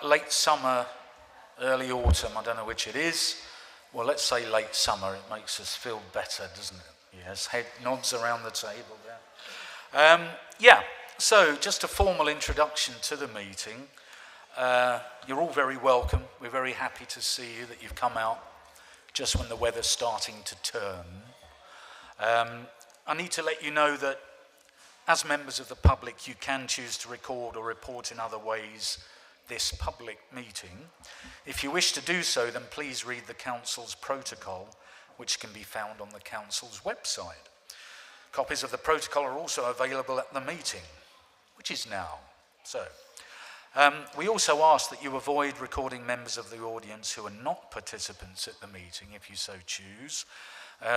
Late summer, early autumn, I don't know which it is. Well, let's say late summer, it makes us feel better, doesn't it? Yes, head nods around the table there. So just a formal introduction to the meeting. You're all very welcome. We're very happy to see you, that you've come out just when the weather's starting to turn. I need to let you know that as members of the public, you can choose to record or report in other ways this public meeting. If you wish to do so, then please read the Council's protocol, which can be found on the Council's website. Copies of the protocol are also available at the meeting, which is now. We also ask that you avoid recording members of the audience who are not participants at the meeting, if you so choose.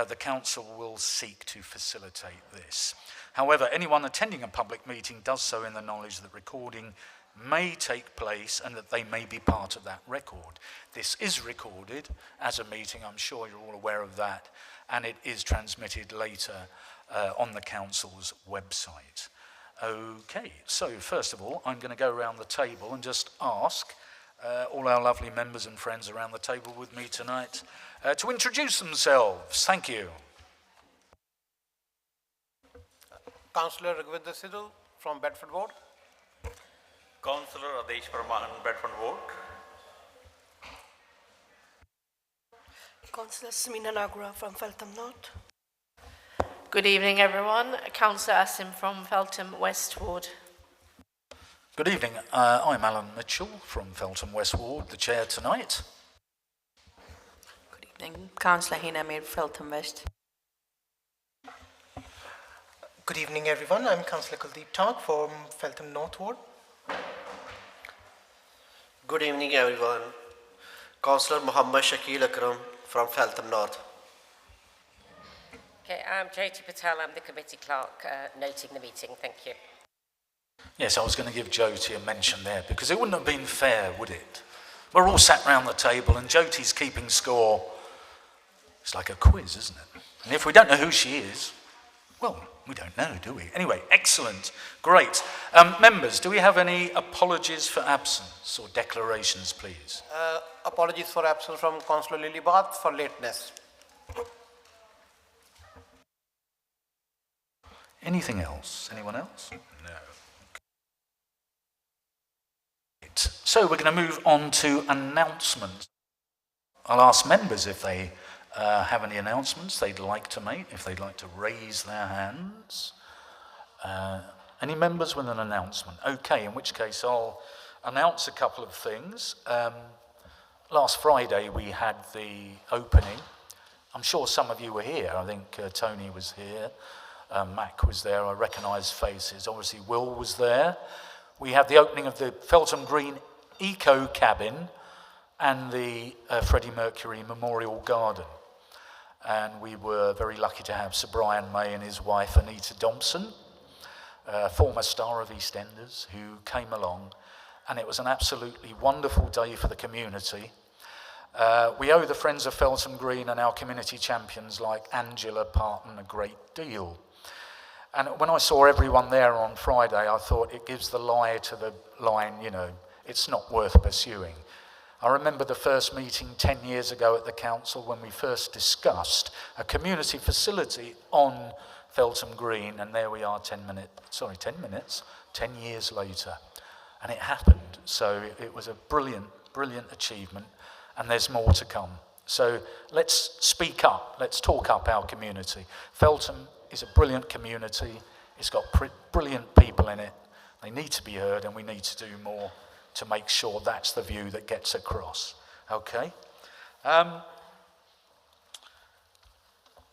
The Council will seek to facilitate this. However, anyone attending a public meeting does so in the knowledge that recording may take place and that they may be part of that record. This is recorded as a meeting, I'm sure you're all aware of that, and it is transmitted later on the Council's website. Okay, so first of all, I'm going to go around the table and just ask all our lovely members and friends around the table with me tonight to introduce themselves. Thank you. Councillor Raghuvinder Sidhu from Bedfont Ward. Councillor Adesh Paramahan, Bedfont Ward. Councillor Samina Nagura from Feltham North. Good evening, everyone. Councillor Asim from Feltham West Ward. Good evening. I'm Alan Mitchell from Feltham West Ward, the chair tonight. Good evening. Councillor Hina Mir, Feltham West. Good evening, everyone. I'm Councillor Kuldeep Tag from Feltham North Ward. Good evening, everyone. Councillor Muhammad Shakil Akram from Feltham North. Okay, I'm Jyoti Patel. I'm the committee clerk noting the meeting. Thank you. Yes, I was going to give Jyoti a mention there because it wouldn't have been fair, would it? We're all sat round the table and Jyoti's keeping score. It's like a quiz, isn't it? And if we don't know who she is, well, we don't know, do we? Anyway, excellent. Great. Members, do we have any apologies for absence or declarations, please? Apologies for absence from Councillor Lilybath for lateness. Anything else? Anyone else? No. Right. So we're going to move on to announcements. I'll ask members if they have any announcements they'd like to make, if they'd like to raise their hands. Any members with an announcement? Okay, in which case I'll announce a couple of things. Last Friday we had the opening. I'm sure some of you were here. I think Tony was here. Mac was there. I recognise faces. Obviously Will was there. We had the opening of the Feltham Green Eco Cabin and the Freddie Mercury Memorial Garden. And we were very lucky to have Sir Brian May and his wife Anita Thompson, former star of EastEnders, who came along. And it was an absolutely wonderful day for the community. We owe the Friends of Feltham Green and our community champions like Angela Parton a great deal. And when I saw everyone there on Friday, I thought it gives the lie to the line, you know, it's not worth pursuing. I remember the first meeting 10 years ago at the council when we first discussed a community facility on Feltham Green, and there we are 10 years later. And it happened. So it was a brilliant, brilliant achievement, and there's more to come. So let's speak up, let's talk up our community. Feltham is a brilliant community. It's got brilliant people in it. They need to be heard, and we need to do more to make sure that's the view that gets across. Okay?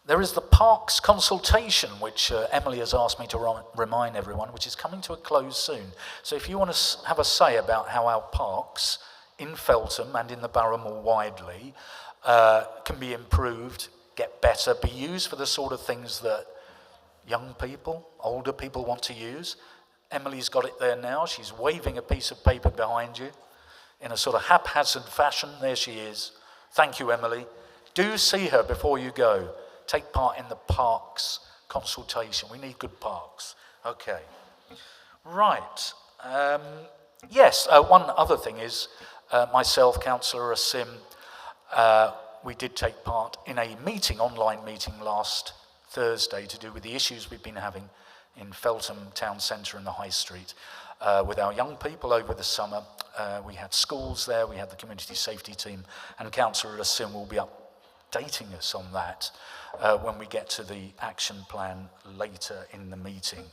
There is the parks consultation, which Emily has asked me to remind everyone, which is coming to a close soon. So if you want to have a say about how our parks in Feltham and in the borough more widely can be improved, get better, be used for the sort of things that young people, older people want to use. Emily's got it there now. She's waving a piece of paper behind you in a sort of haphazard fashion. There she is. Thank you, Emily. Do see her before you go. Take part in the parks consultation. We need good parks. Okay. Right. Yes, one other thing is myself, Councillor Asim, we did take part in a meeting, online meeting last Thursday to do with the issues we've been having in Feltham town centre and the High Street with our young people over the summer. We had schools there, we had the community safety team, and Councillor Asim will be updating us on that when we get to the action plan later in the meeting.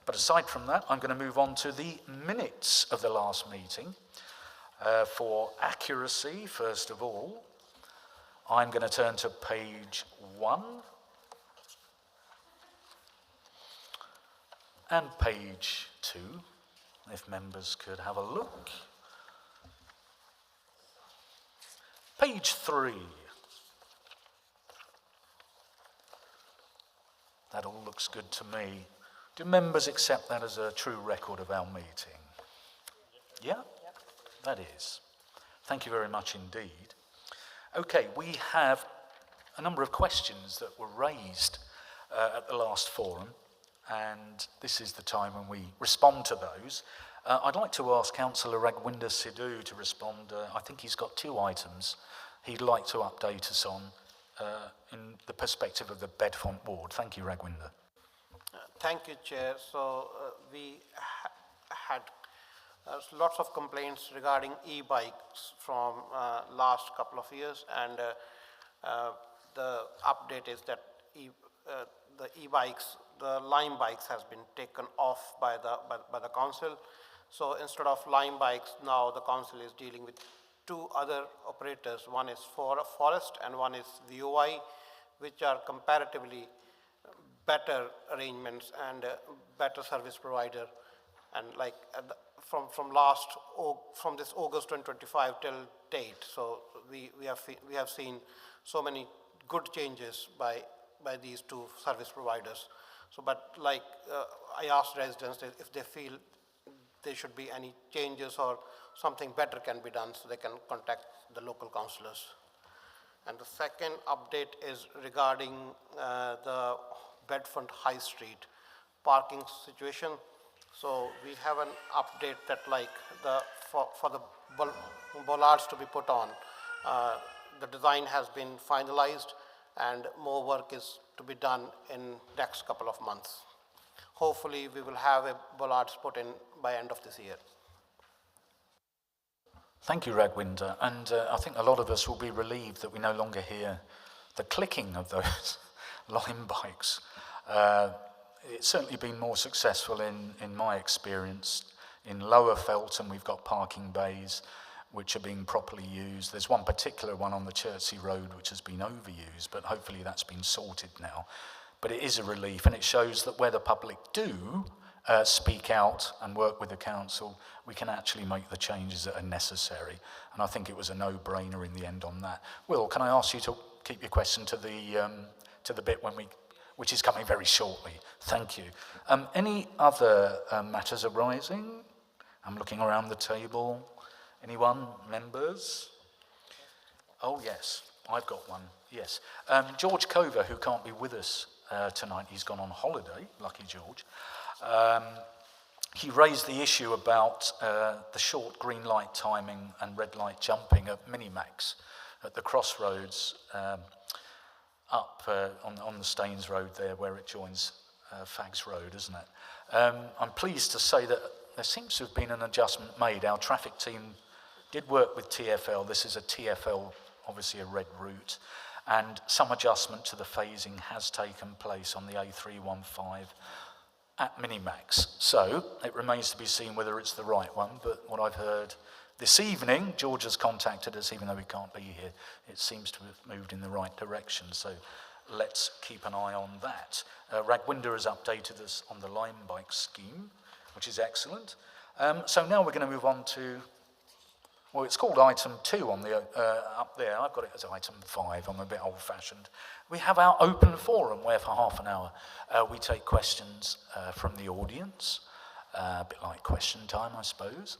But aside from that, I'm going to move on to the minutes of the last meeting. For accuracy, first of all, I'm going to turn to page 1 and page 2, if members could have a look. Page 3. That all looks good to me. Do members accept that as a true record of our meeting? Yeah? That is. Thank you very much indeed. Okay, we have a number of questions that were raised at the last forum, and this is the time when we respond to those. I'd like to ask Councillor Ragwinder Sidhu to respond. I think he's got 2 items he'd like to update us on in the perspective of the Bedfont ward. Thank you, Ragwinder. Thank you, Chair. So we had lots of complaints regarding e-bikes from last couple of years, and the update is that the e-bikes, the Lime bikes, has been taken off by the council. So instead of Lime bikes, now the council is dealing with 2 other operators. One is Forest and one is VOI, which are comparatively better arrangements and better service provider. And like from this August 2025 till date, so we have seen so many good changes by these 2 service providers. So, but like I asked residents if they feel there should be any changes or something better can be done, so they can contact the local councillors. And the second update is regarding the Bedfont High Street parking situation. So we have an update that like for the bollards to be put on, the design has been finalized and more work is to be done in next couple of months. Hopefully we will have a bollards put in by end of this year. Thank you, Ragwinder. And I think a lot of us will be relieved that we no longer hear the clicking of those Lime bikes. It's certainly been more successful in my experience. In Lower Feltham, we've got parking bays which are being properly used. There's one particular one on the Chertsey Road which has been overused, but hopefully that's been sorted now. But it is a relief, and it shows that where the public do speak out and work with the council, we can actually make the changes that are necessary. And I think it was a no-brainer in the end on that. Will, can I ask you to keep your question to the bit which is coming very shortly? Thank you. Any other matters arising? I'm looking around the table. Anyone? Members? Oh, yes. I've got one. Yes. George Cover, who can't be with us tonight, he's gone on holiday. Lucky George. He raised the issue about the short green light timing and red light jumping at Minimax at the crossroads up on the Staines Road there where it joins Fags Road, isn't it? I'm pleased to say that there seems to have been an adjustment made. Our traffic team did work with TfL. This is a TfL, obviously a red route, and some adjustment to the phasing has taken place on the A315 at Minimax. So it remains to be seen whether it's the right one, but what I've heard this evening, George has contacted us, even though we can't be here, it seems to have moved in the right direction, so let's keep an eye on that. Ragwinder has updated us on the Lime bike scheme, which is excellent. So now we're going to move on to, well, it's called item 2 on the up there. I've got it as item 5. I'm a bit old-fashioned. We have our open forum where for half an hour we take questions from the audience, a bit like question time, I suppose.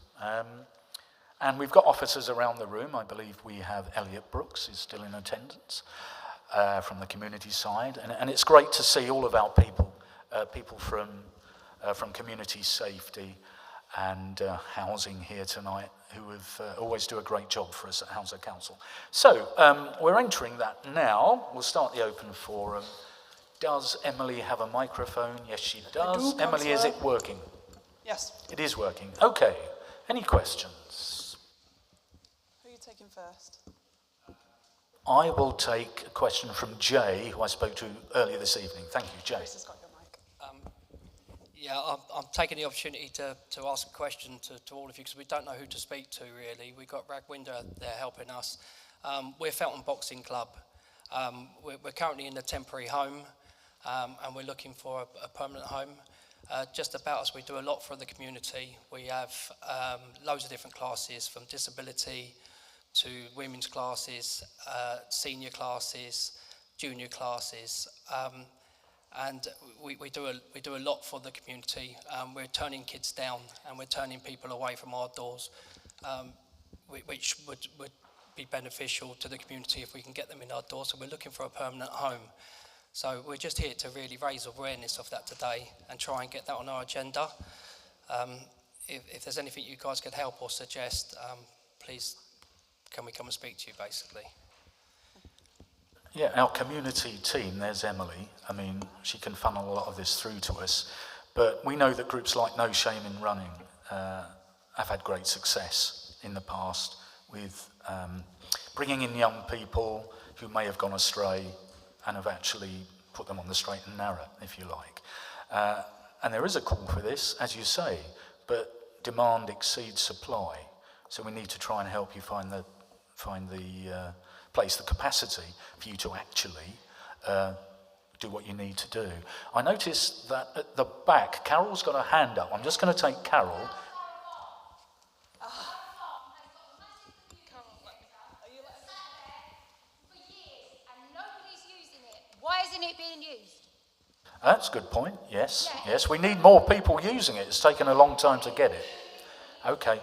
And we've got officers around the room. I believe we have Elliot Brooks is still in attendance from the community side, and it's great to see all of our people, people from community safety, and housing here tonight, who have always do a great job for us at Hounslow Council. So we're entering that now. We'll start the open forum. Does Emily have a microphone? Yes, she does. do, Emily, is Councillor. it working? Yes. It is working. Okay. Any questions? Who are you taking first? I will take a question from Jay, who I spoke to earlier this evening. Thank you, Jay. Chris has got your mic. Yeah, I'm taking the opportunity to ask a question to all of you, because we don't know who to speak to, really. We've got Ragwinder there helping us. We're Feltham Boxing Club. We're currently in a temporary home, and we're looking for a permanent home. Just about us, we do a lot for the community. We have loads of different classes, from disability to women's classes, senior classes, junior classes. And we do a lot for the community. We're turning kids down, and we're turning people away from our doors, which would be beneficial to the community if we can get them in our doors. So we're looking for a permanent home. So we're just here to really raise awareness of that today and try and get that on our agenda. If there's anything you guys could help or suggest, please, can we come and speak to you, basically? Yeah, our community team, there's Emily. I mean, she can funnel a lot of this through to us. But we know that groups like No Shame in Running have had great success in the past with bringing in young people who may have gone astray and have actually put them on the straight and narrow, if you like. And there is a call for this, as you say, but demand exceeds supply. So we need to try and help you find the place, the capacity for you to actually do what you need to do. I noticed that at the back, Carol's got her hand up. I'm just going to take Carol. Why isn't it being used? That's a good point, yes. Yes, we need more people using it. It's taken a long time to get it. Okay.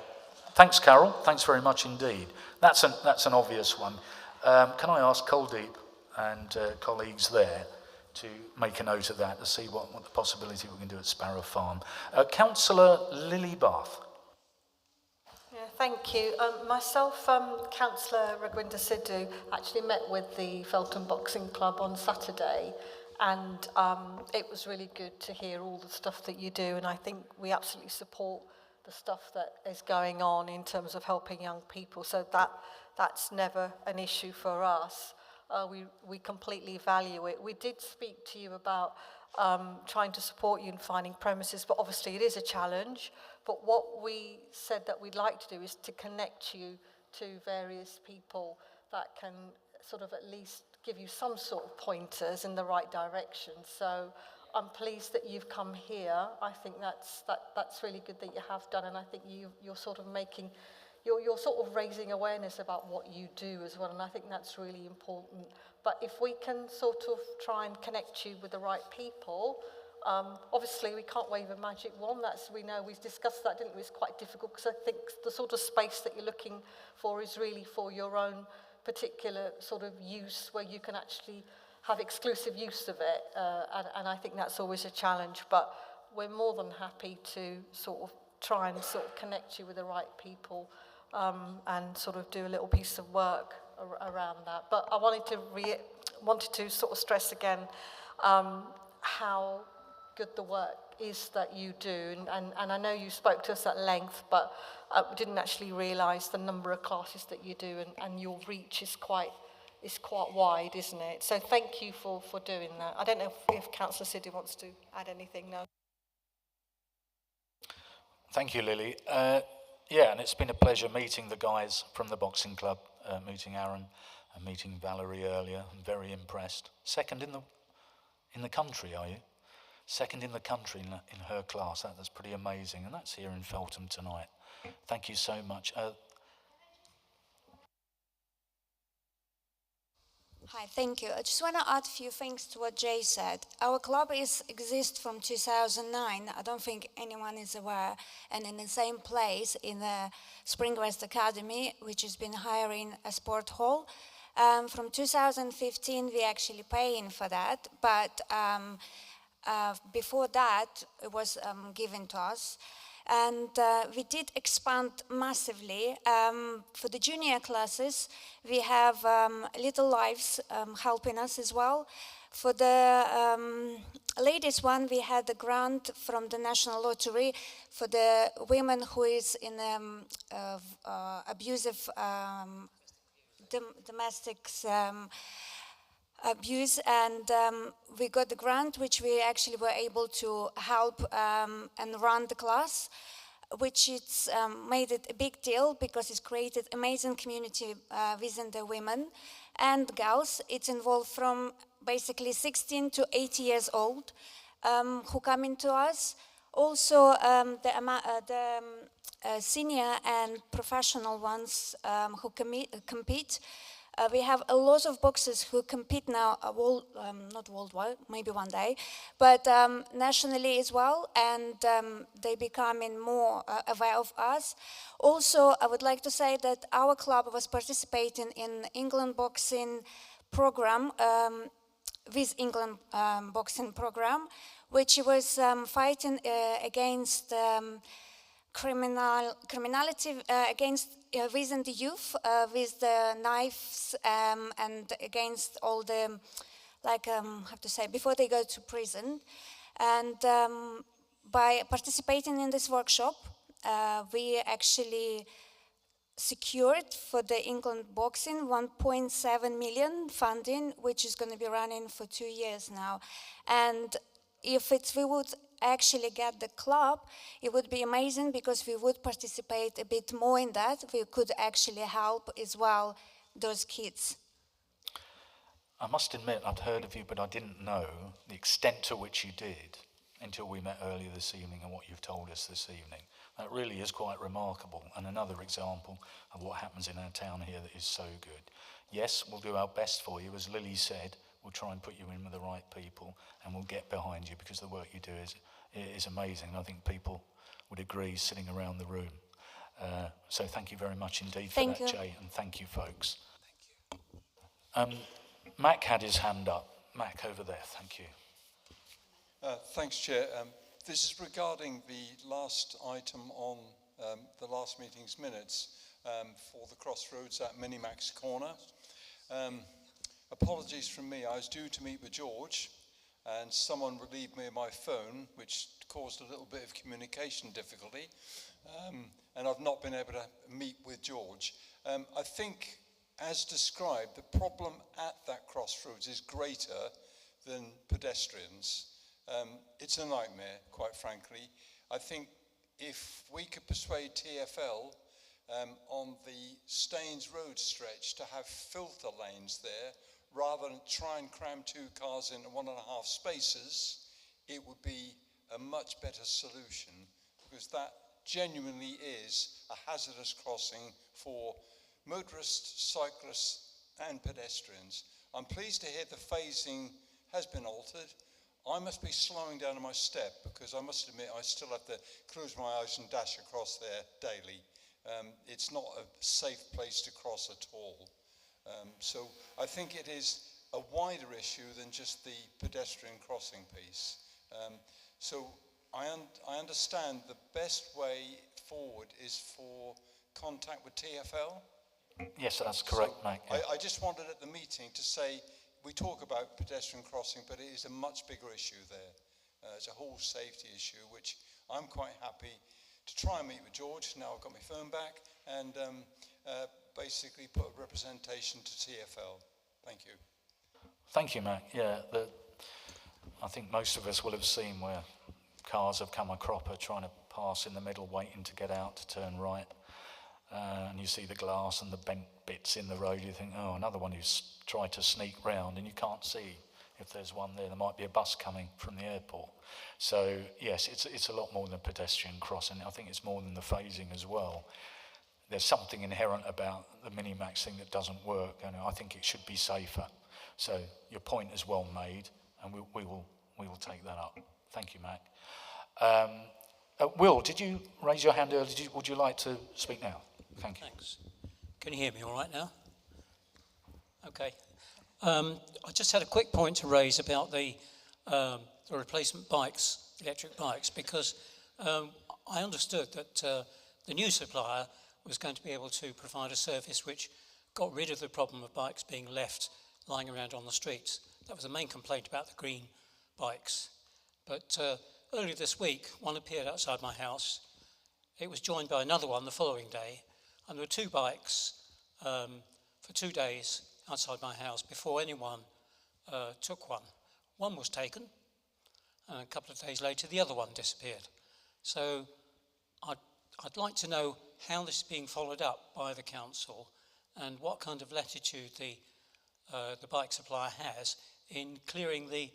Thanks, Carol. Thanks very much indeed. That's an obvious one. Can I ask Kuldeep and colleagues there to make a note of that, to see what the possibility we can do at Sparrow Farm. Councillor Lily Bath. Yeah, thank you. Myself, Councillor Ragwinder Sidhu, actually met with the Feltham Boxing Club on Saturday, and it was really good to hear all the stuff that you do, and I think we absolutely support the stuff that is going on in terms of helping young people, so that's never an issue for us. We completely value it. We did speak to you about trying to support you in finding premises, but obviously it is a challenge. But what we said that we'd like to do is to connect you to various people that can sort of at least give you some sort of pointers in the right direction. So I'm pleased that you've come here. I think that's really good that you have done, and I think you're sort of making, you're sort of raising awareness about what you do as well, and I think that's really important. But if we can sort of try and connect you with the right people, obviously we can't wave a magic wand. We know we've discussed that, didn't we? It's quite difficult because I think the sort of space that you're looking for is really for your own particular sort of use, where you can actually have exclusive use of it, and I think that's always a challenge. But we're more than happy to sort of try and sort of connect you with the right people, and sort of do a little piece of work around that. But I wanted to sort of stress again how good the work is that you do, and I know you spoke to us at length, but we didn't actually realise the number of classes that you do, and your reach is quite wide, isn't it? So thank you for doing that. I don't know if Councillor Sidhu wants to add anything now. Thank you, Lily. Yeah, and it's been a pleasure meeting the guys from the boxing club, meeting Aaron and meeting Valerie earlier. I'm very impressed. Second in the country, are you? Second in the country in her class. That's pretty amazing, and that's here in Feltham tonight. Thank you so much. Hi, thank you. I just want to add a few things to what Jay said. Our club exists from 2009. I don't think anyone is aware. And in the same place, in the Spring West Academy, which has been hiring a sport hall. From 2015, we actually paying for that. But before that, it was given to us. And we did expand massively. For the junior classes, we have Little Lives helping us as well. For the latest one, we had a grant from the National Lottery for the women who is in abusive domestic abuse, and we got the grant, which we actually were able to help and run the class, which it's made it a big deal because it's created amazing community within the women and girls. It's involved from basically 16 to 80 years old who come into us. Also, the senior and professional ones who compete. We have a lot of boxers who compete now, not worldwide, maybe one day, but nationally as well, and they becoming more aware of us. Also, I would like to say that our club was participating in England boxing program, with England boxing program, which was fighting against criminality against within the youth with the knives and against all the, like, have to say, before they go to prison. And by participating in this workshop, we actually secured for the England boxing 1.7 million funding, which is going to be running for 2 years now. And if we would actually get the club, it would be amazing because we would participate a bit more in that. We could actually help as well those kids. I must admit, I'd heard of you, but I didn't know the extent to which you did until we met earlier this evening and what you've told us this evening. That really is quite remarkable, and another example of what happens in our town here that is so good. Yes, we'll do our best for you. As Lily said, we'll try and put you in with the right people, and we'll get behind you because the work you do is amazing. I think people would agree sitting around the room. So thank you very much indeed for that, Jay, and thank you, folks. Thank you. Mac had his hand up. Mac, over there, thank you. Thanks, Chair. This is regarding the last item on the last meeting's minutes for the crossroads at Minimax Corner. Apologies from me, I was due to meet with George and someone relieved me of my phone, which caused a little bit of communication difficulty, and I've not been able to meet with George. I think, as described, the problem at that crossroads is greater than pedestrians. It's a nightmare, quite frankly. I think if we could persuade TfL on the Staines Road stretch to have filter lanes there, rather than try and cram 2 cars into 1.5 spaces, it would be a much better solution, because that genuinely is a hazardous crossing for motorists, cyclists and pedestrians. I'm pleased to hear the phasing has been altered. I must be slowing down on my step, because I must admit I still have to close my eyes and dash across there daily. It's not a safe place to cross at all. So I think it is a wider issue than just the pedestrian crossing piece. So I understand the best way forward is for contact with TfL. Yes, that's correct, so Mac. Yeah. I just wanted at the meeting to say, we talk about pedestrian crossing, but it is a much bigger issue there. It's a whole safety issue, which I'm quite happy to try and meet with George. Now I've got my phone back, and basically put a representation to TfL. Thank you. Thank you, Mac. Yeah, I think most of us will have seen where cars have come a cropper trying to pass in the middle, waiting to get out to turn right. And you see the glass and the bent bits in the road, you think, oh, another one who's tried to sneak round, and you can't see if there's one there. There might be a bus coming from the airport. So, yes, it's a lot more than a pedestrian crossing. I think it's more than the phasing as well. There's something inherent about the Minimax thing that doesn't work, and I think it should be safer. So your point is well made, and we will take that up. Thank you, Mac. Will, did you raise your hand earlier? Would you like to speak now? Thank you. Thanks. Can you hear me all right now? Okay. I just had a quick point to raise about the replacement bikes, electric bikes, because I understood that the new supplier was going to be able to provide a service which got rid of the problem of bikes being left lying around on the streets. That was the main complaint about the green bikes. But earlier this week, one appeared outside my house. It was joined by another one the following day, and there were 2 bikes for 2 days outside my house before anyone took one. One was taken, and a couple of days later the other one disappeared. So I'd like to know how this is being followed up by the council and what kind of latitude the bike supplier has in clearing the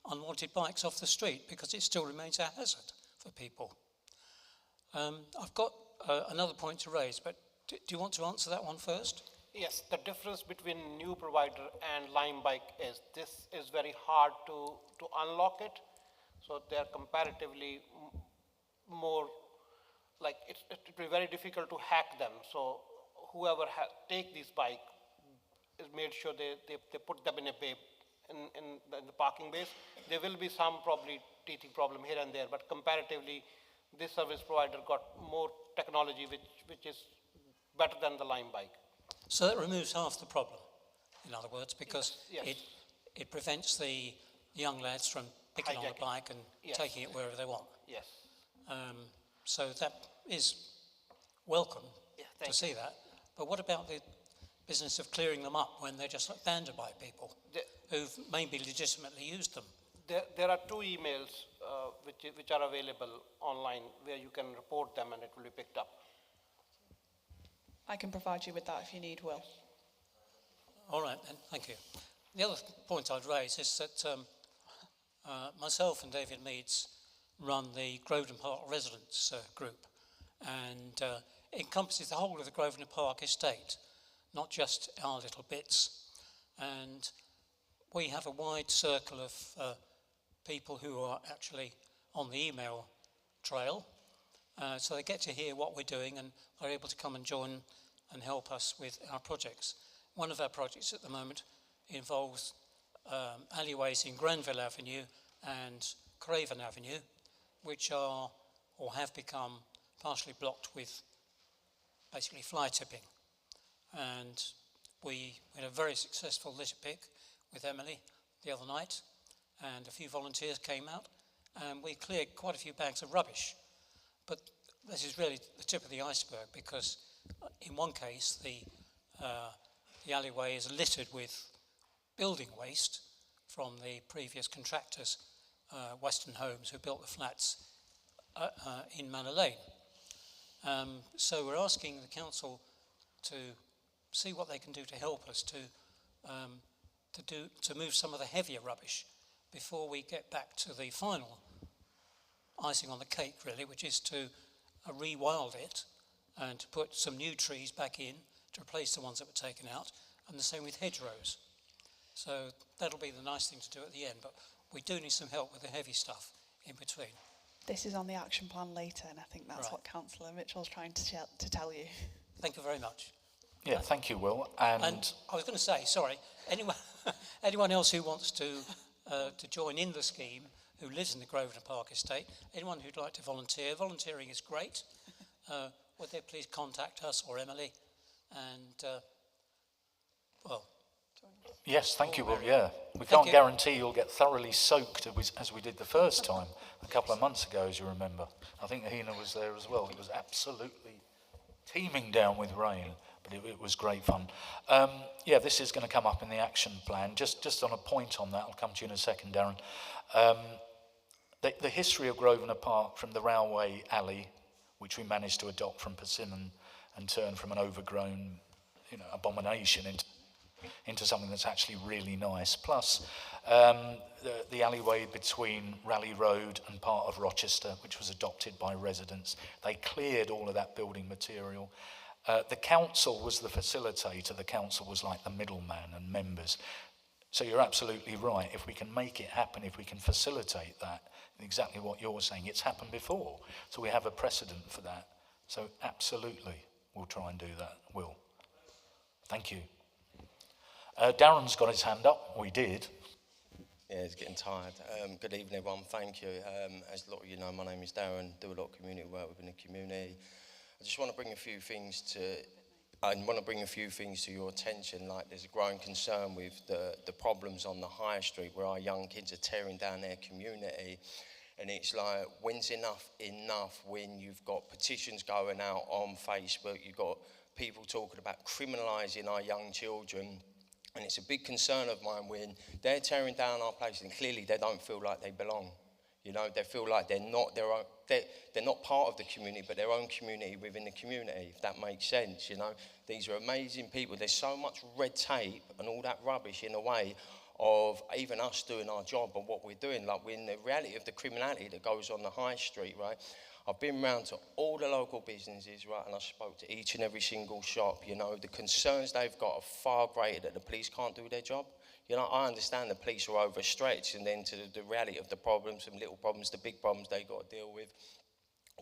unwanted bikes off the street, because it still remains a hazard for people. I've got another point to raise, but do you want to answer that one first? Yes, the difference between new provider and Lime Bike is this is very hard to unlock it. So they're comparatively more, like it will be very difficult to hack them. So whoever take this bike is made sure they put them in a bay, in the parking base. There will be some probably teething problem here and there, but comparatively this service provider got more technology which is better than the Lime Bike. So that removes half the problem, in other words, because Yes. it prevents the young lads from picking on the bike and taking it wherever they want. Yes. So that is welcome to see that. But what about the business of clearing them up when they're just abandoned by people who've maybe legitimately used them? There are 2 emails which are available online where you can report them and it will be picked up. I can provide you with that if you need, Will. All right then, thank you. The other point I'd raise is that myself and David Meads run the Grosvenor Park Residents Group, and it encompasses the whole of the Grosvenor Park estate, not just our little bits. And we have a wide circle of people who are actually on the email trail, so they get to hear what we're doing and are able to come and join and help us with our projects. One of our projects at the moment involves alleyways in Granville Avenue and Craven Avenue, which are or have become partially blocked with basically fly tipping. And we had a very successful litter pick with Emily the other night, and a few volunteers came out, and we cleared quite a few bags of rubbish. But this is really the tip of the iceberg, because in one case the alleyway is littered with building waste from the previous contractors, Western Homes, who built the flats in Manor Lane. So we're asking the council to see what they can do to help us to move some of the heavier rubbish before we get back to the final icing on the cake, really, which is to rewild it and to put some new trees back in to replace the ones that were taken out, and the same with hedgerows. So that'll be the nice thing to do at the end, but we do need some help with the heavy stuff in between. This is on the action plan later, and I think that's what Councillor Mitchell's trying to tell you. Thank you very much. Yeah, thank you, Will. And I was going to say, sorry, anyone else who wants to join in the scheme, who lives in the Grosvenor Park estate, anyone who'd like to volunteer, volunteering is great. Would they please contact us or Emily? And, yes, thank you, Will. Yeah, we can't guarantee you'll get thoroughly soaked as we did the first time a couple of months ago, as you remember. I think Hina was there as well. It was absolutely teeming down with rain, but it was great fun. Yeah, this is going to come up in the action plan. Just on a point on that, I'll come to you in a second, Darren. The history of Grosvenor Park from the railway alley, which we managed to adopt from Persimmon and turn from an overgrown, abomination into something that's actually really nice. Plus, the alleyway between Raleigh Road and part of Rochester, which was adopted by residents. They cleared all of that building material. The council was the facilitator. The council was like the middleman and members. So you're absolutely right. If we can make it happen, if we can facilitate that, exactly what you're saying, it's happened before. So we have a precedent for that. So absolutely, we'll try and do that. Will. Thank you. Darren's got his hand up. We did. Yeah, it's getting tired. Good evening, everyone. Thank you. As a lot of you know, my name is Darren. Do a lot of community work within the community. I just want to bring a few things to your attention. Like, there's a growing concern with the problems on the high street where our young kids are tearing down their community. And it's like, when's enough when you've got petitions going out on Facebook, you've got people talking about criminalising our young children. And it's a big concern of mine when they're tearing down our places and clearly they don't feel like they belong. You know, they feel like they're not part of the community, but their own community within the community, if that makes sense, you know. These are amazing people. There's so much red tape and all that rubbish in the way of even us doing our job and what we're doing. Like, we're in the reality of the criminality that goes on the high street, right? I've been round to all the local businesses, right, and I spoke to each and every single shop. You know, the concerns they've got are far greater that the police can't do their job. You know, I understand the police are overstretched, and then to the reality of the problems, from little problems to big problems they got to deal with,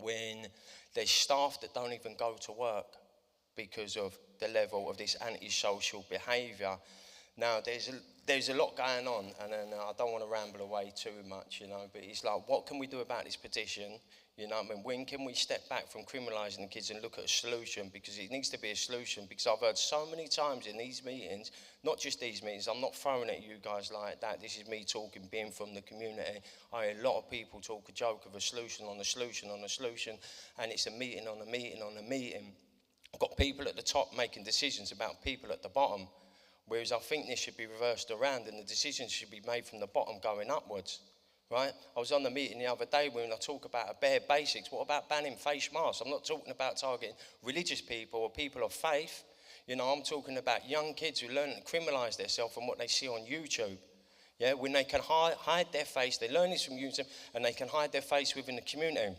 when there's staff that don't even go to work because of the level of this antisocial behaviour. Now, there's a lot going on, and then I don't want to ramble away too much, you know, but it's like, what can we do about this petition? You know what I mean? When can we step back from criminalising the kids and look at a solution? Because it needs to be a solution, because I've heard so many times in these meetings, not just these meetings, I'm not throwing at you guys like that, this is me talking, being from the community. I hear a lot of people talk a joke of a solution on a solution on a solution, and it's a meeting on a meeting on a meeting. I've got people at the top making decisions about people at the bottom, whereas I think this should be reversed around and the decisions should be made from the bottom going upwards. Right? I was on the meeting the other day when I talk about a bare basics. What about banning face masks? I'm not talking about targeting religious people or people of faith. You know, I'm talking about young kids who learn to criminalise themselves from what they see on YouTube. Yeah, when they can hide their face, they learn this from YouTube, and they can hide their face within the community.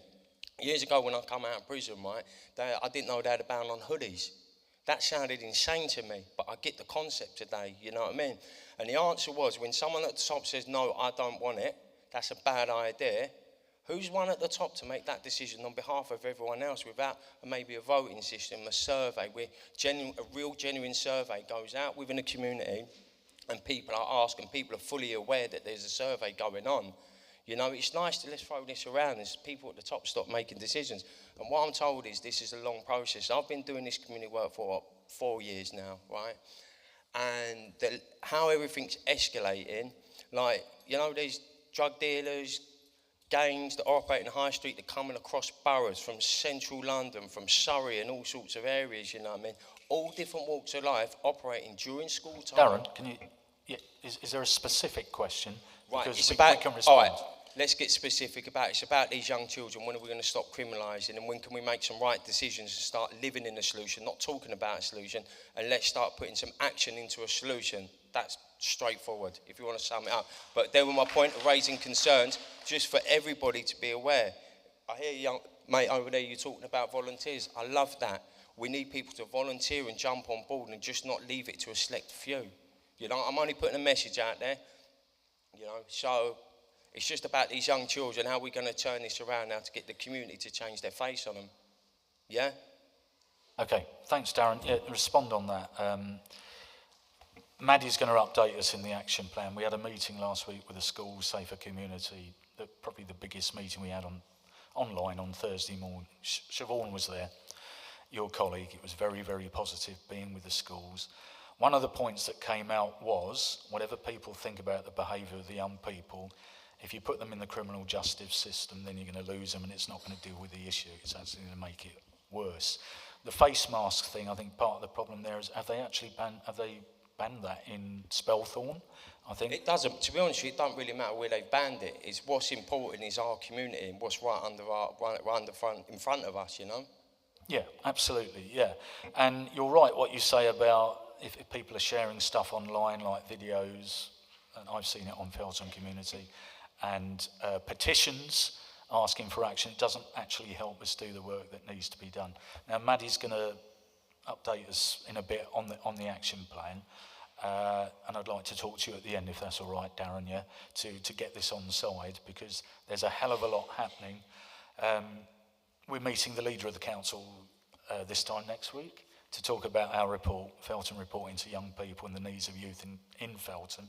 Years ago when I come out of prison, right, I didn't know they had a ban on hoodies. That sounded insane to me, but I get the concept today, you know what I mean? And the answer was, when someone at the top says, no, I don't want it, that's a bad idea, who's one at the top to make that decision on behalf of everyone else without maybe a voting system, a survey, where a real genuine survey goes out within the community and people are asked and people are fully aware that there's a survey going on. You know, it's nice to let's throw this around as people at the top stop making decisions. And what I'm told is this is a long process. I've been doing this community work for 4 years now, right? And how everything's escalating, like, you know, there's drug dealers, gangs that operate in the high street that are coming across boroughs from central London, from Surrey and all sorts of areas, you know what I mean? All different walks of life operating during school time. Darren, can you, is there a specific question? Right, Because it's we about, can respond. all right, let's get specific about it. It's about these young children. When are we going to stop criminalising, and when can we make some right decisions and start living in a solution, not talking about a solution, and let's start putting some action into a solution. That's straightforward, if you want to sum it up. But there was my point of raising concerns, just for everybody to be aware. I hear young mate over there, you're talking about volunteers. I love that. We need people to volunteer and jump on board and just not leave it to a select few. You know, I'm only putting a message out there, you know, so it's just about these young children. How are we going to turn this around now to get the community to change their face on them? Yeah? Okay, thanks, Darren. Yeah, respond on that. Maddie's going to update us in the action plan. We had a meeting last week with the school Safer Community, probably the biggest meeting we had online on Thursday morning. Siobhan was there, your colleague. It was very, very positive being with the schools. One of the points that came out was, whatever people think about the behaviour of the young people, if you put them in the criminal justice system, then you're going to lose them and it's not going to deal with the issue. It's actually going to make it worse. The face mask thing, I think part of the problem there is, have they banned that in Feltham? I think it doesn't. To be honest with you, it doesn't really matter where they've banned it. It's what's important is our community and what's right in front of us. You know. Yeah, absolutely. Yeah, and you're right. What you say about if people are sharing stuff online, like videos, and I've seen it on Feltham Community, and petitions asking for action, it doesn't actually help us do the work that needs to be done. Now, Maddie's going to update us in a bit on the action plan, and I'd like to talk to you at the end, if that's all right, Darren, yeah, to get this on the side, because there's a hell of a lot happening. We're meeting the leader of the council this time next week to talk about our report, Feltham report into young people and the needs of youth in Feltham.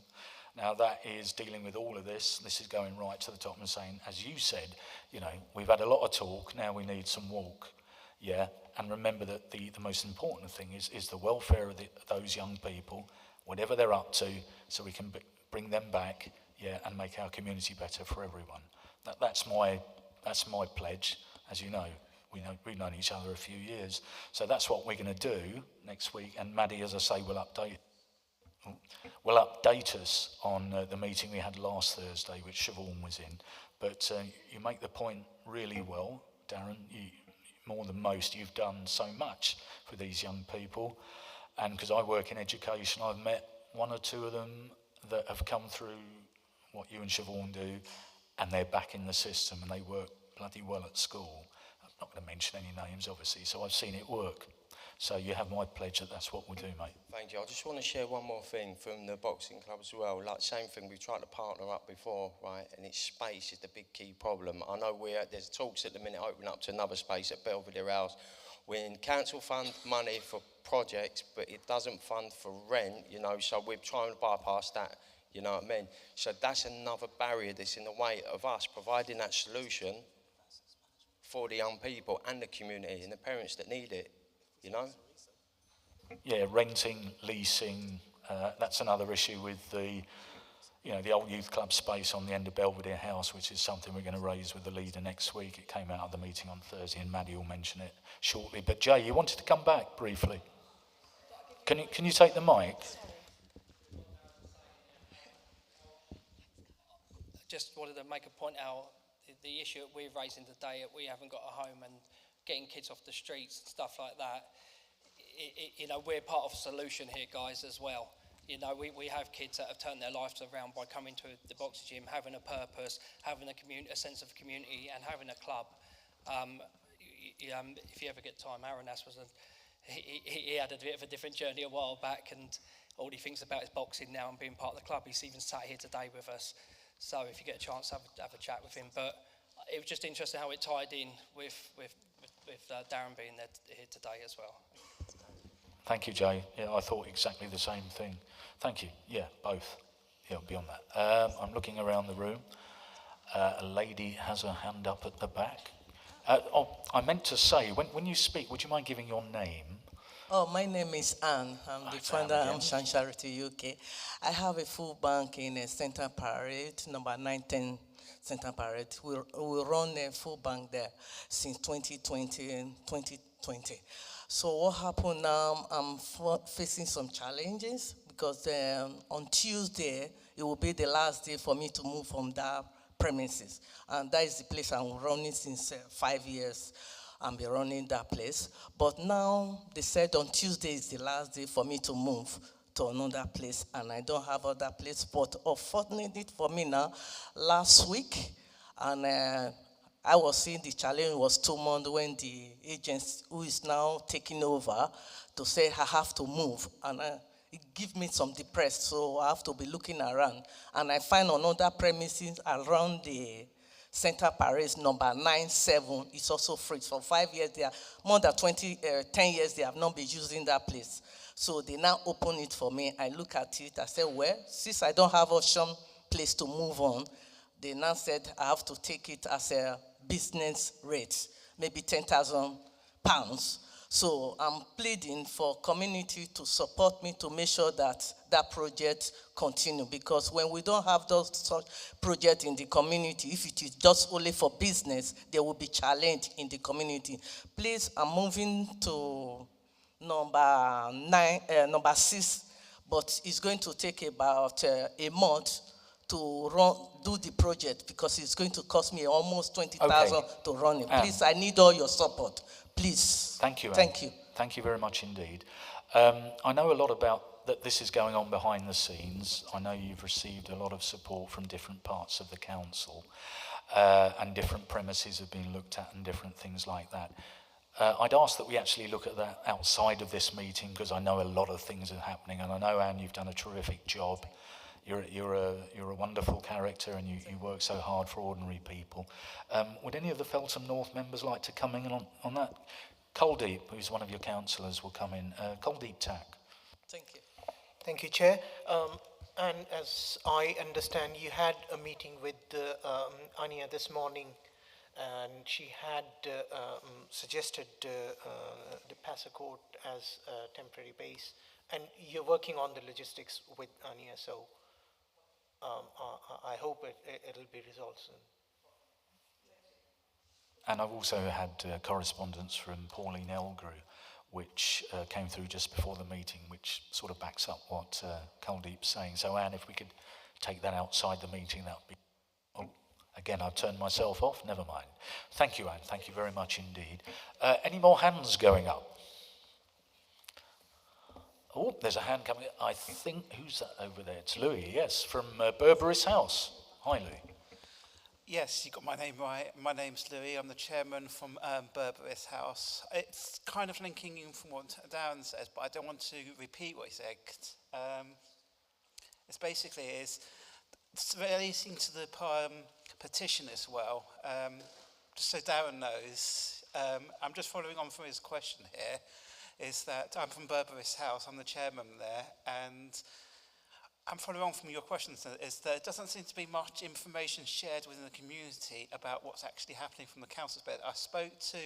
Now that is dealing with all of this. This is going right to the top and saying, as you said, you know, we've had a lot of talk, now we need some walk. Yeah, and remember that the most important thing is the welfare of those young people, whatever they're up to, so we can bring them back, yeah, and make our community better for everyone. That's my pledge. As you know, we've known each other a few years, so that's what we're going to do next week. And Maddie, as I say, will update us on the meeting we had last Thursday, which Siobhan was in. But you make the point really well, Darren. More than most, you've done so much for these young people. And because I work in education, I've met one or two of them that have come through what you and Siobhan do, and they're back in the system and they work bloody well at school. I'm not going to mention any names, obviously, so I've seen it work. So you have my pledge that that's what we'll do, mate. Thank you. I just want to share one more thing from the boxing club as well. Like, same thing, we've tried to partner up before, right? And it's space is the big key problem. I know there's talks at the minute opening up to another space at Belvedere House. When council fund money for projects, but it doesn't fund for rent, you know, so we're trying to bypass that, you know what I mean? So that's another barrier that's in the way of us providing that solution for the young people and the community and the parents that need it. You know? Yeah, renting, leasing, that's another issue with the old youth club space on the end of Belvedere House, which is something we're going to raise with the leader next week. It came out of the meeting on Thursday, and Maddie will mention it shortly. But Jay, you wanted to come back briefly. Can you take the mic? Just wanted to make a point out, the issue that we're raising today, that we haven't got a home and getting kids off the streets and stuff like that, you know, we're part of the solution here, guys, as well. You know, we have kids that have turned their lives around by coming to the boxing gym, having a purpose, having a sense of community, and having a club. If you ever get time, Aaron he had a bit of a different journey a while back, and all he thinks about is boxing now and being part of the club. He's even sat here today with us. So if you get a chance, have a chat with him. But it was just interesting how it tied in with Darren being there here today as well. Thank you, Jay. Yeah, I thought exactly the same thing. Thank you. Yeah, both. Yeah, beyond that. I'm looking around the room. A lady has her hand up at the back. I meant to say, when you speak, would you mind giving your name? Oh, my name is Anne. I'm the founder of Shan Charity UK. I have a food bank in Central Parade, number 19 Central Parade. We run a food bank there since 2020. So what happened now, I'm facing some challenges because on Tuesday, it will be the last day for me to move from that premises. And that is the place I'm running since 5 years. I've been running that place. But now they said on Tuesday is the last day for me to move to another place, and I don't have other place. But unfortunately for me now, last week, and I was seeing the challenge was 2 months when the agent who is now taking over to say I have to move, and it gives me some depressed, so I have to be looking around. And I find another premises around the Center Paris, number 97, is also free. For 5 years, they are more than 10 years, they have not been using that place. So they now open it for me. I look at it, I say, well, since I don't have option place to move on, they now said I have to take it as a business rate, maybe £10,000. So I'm pleading for community to support me to make sure that that project continue, because when we don't have those such projects in the community, if it is just only for business, there will be challenge in the community. Please, I'm moving to number 6, but it's going to take about a month to do the project, because it's going to cost me almost 20,000 to run it. Please, I need all your support. Please. Thank you, Anne. Thank you. Thank you very much indeed. I know a lot about that this is going on behind the scenes. I know you've received a lot of support from different parts of the council, and different premises have been looked at and different things like that. I'd ask that we actually look at that outside of this meeting, because I know a lot of things are happening, and I know, Anne, you've done a terrific job. You're a wonderful character, and you work so hard for ordinary people. Would any of the Feltham North members like to come in on that? Kuldeep, who's one of your councillors, will come in. Kuldeep Tak. Thank you. Thank you, Chair. And as I understand, you had a meeting with Ania this morning, and she had suggested the PASA court as a temporary base, and you're working on the logistics with Ania, so I hope it'll be resolved soon. And I've also had correspondence from Pauline Elgrew, which came through just before the meeting, which sort of backs up what Kuldeep's saying. So Anne, if we could take that outside the meeting, that would be... Oh, again, I've turned myself off. Never mind. Thank you, Anne. Thank you very much indeed. Any more hands going up? Oh, there's a hand coming. I think, who's that over there? It's Louis, yes, from Berberis House. Hi, Louis. Yes, you got my name right. My name's Louis. I'm the chairman from Berberis House. It's kind of linking in from what Darren says, but I don't want to repeat what he said. It's basically it's relating to the petition as well. Just so Darren knows, I'm just following on from his question here, is that I'm from Berberis House. I'm the chairman there, and I'm following on from your questions, is there doesn't seem to be much information shared within the community about what's actually happening from the council's bed. I spoke to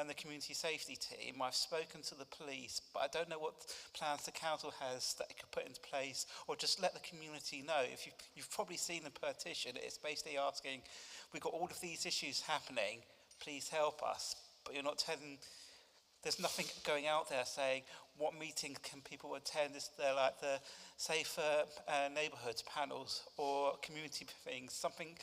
the community safety team, I've spoken to the police, but I don't know what plans the council has that it could put into place, or just let the community know. If you've probably seen the petition, it's basically asking, we've got all of these issues happening, please help us, but you're not telling... There's nothing going out there saying what meetings can people attend. Is there like the safer neighbourhoods panels or community things? Something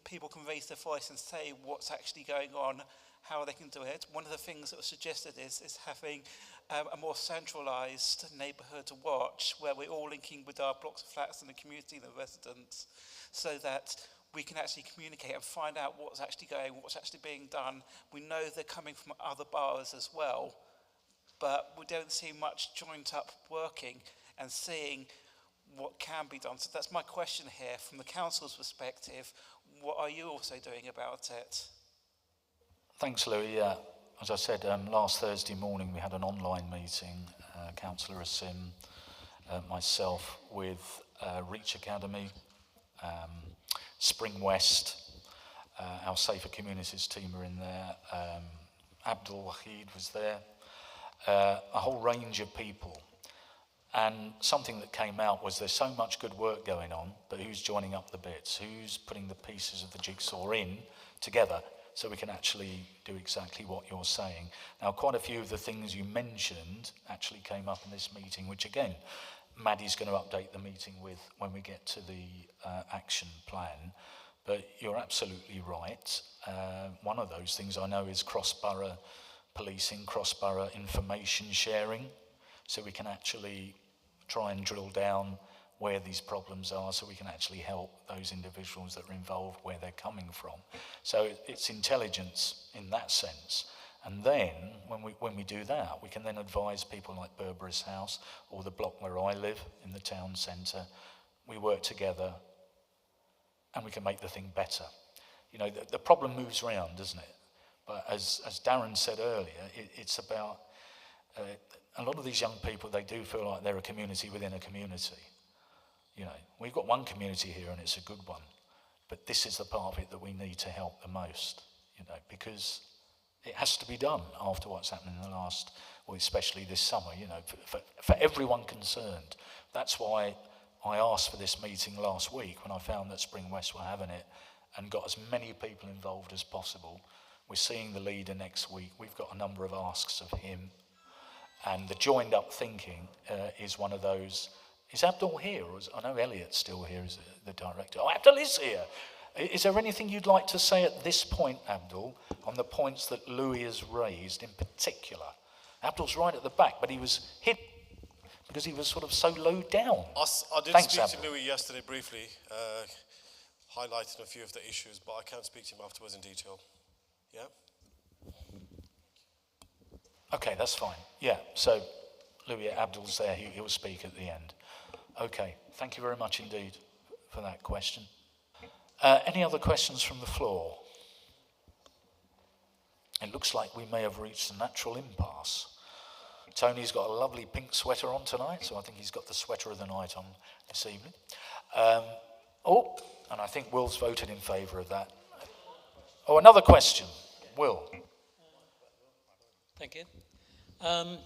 people can raise their voice and say what's actually going on, how they can do it. One of the things that was suggested is having a more centralised neighbourhood watch where we're all linking with our blocks of flats and the community and the residents, so that we can actually communicate and find out what's actually going, what's actually being done. We know they're coming from other boroughs as well, but we don't see much joint up working and seeing what can be done. So that's my question here, from the council's perspective, what are you also doing about it? Thanks, Louis. As I said, last Thursday morning we had an online meeting, Councillor Asim, myself, with Reach Academy, Spring West, our Safer Communities team are in there, Abdul Wahid was there, a whole range of people. And something that came out was there's so much good work going on, but who's joining up the bits? Who's putting the pieces of the jigsaw in together so we can actually do exactly what you're saying? Now, quite a few of the things you mentioned actually came up in this meeting, which again, Maddie's going to update the meeting with when we get to the action plan. But you're absolutely right. One of those things I know is cross-borough policing, cross-borough information sharing, so we can actually try and drill down where these problems are, so we can actually help those individuals that are involved where they're coming from. So it's intelligence in that sense. And then, when we do that, we can then advise people like Berberis House or the block where I live in the town centre. We work together and we can make the thing better. You know, the problem moves around, doesn't it? But as Darren said earlier, it's about a lot of these young people, they do feel like they're a community within a community. You know, we've got one community here and it's a good one, but this is the part of it that we need to help the most, you know, because it has to be done after what's happened in the last, well, especially this summer, you know, for everyone concerned. That's why I asked for this meeting last week when I found that Spring West were having it and got as many people involved as possible. We're seeing the leader next week. We've got a number of asks of him. And the joined up thinking is one of those. Is Abdul here? Or I know Elliot's still here as the director. Oh, Abdul is here. Is there anything you'd like to say at this point, Abdul, on the points that Louis has raised in particular? Abdul's right at the back, but he was hit because he was sort of so low down. I did Thanks, speak Abdul. to Louis yesterday briefly, highlighting a few of the issues, but I can't speak to him afterwards in detail. Yeah? Okay, that's fine. Yeah, so Louis, Abdul's there. He'll speak at the end. Okay, thank you very much indeed for that question. Any other questions from the floor? It looks like we may have reached a natural impasse. Tony's got a lovely pink sweater on tonight, so I think he's got the sweater of the night on this evening. And I think Will's voted in favour of that. Oh, another question. Will. Thank you. The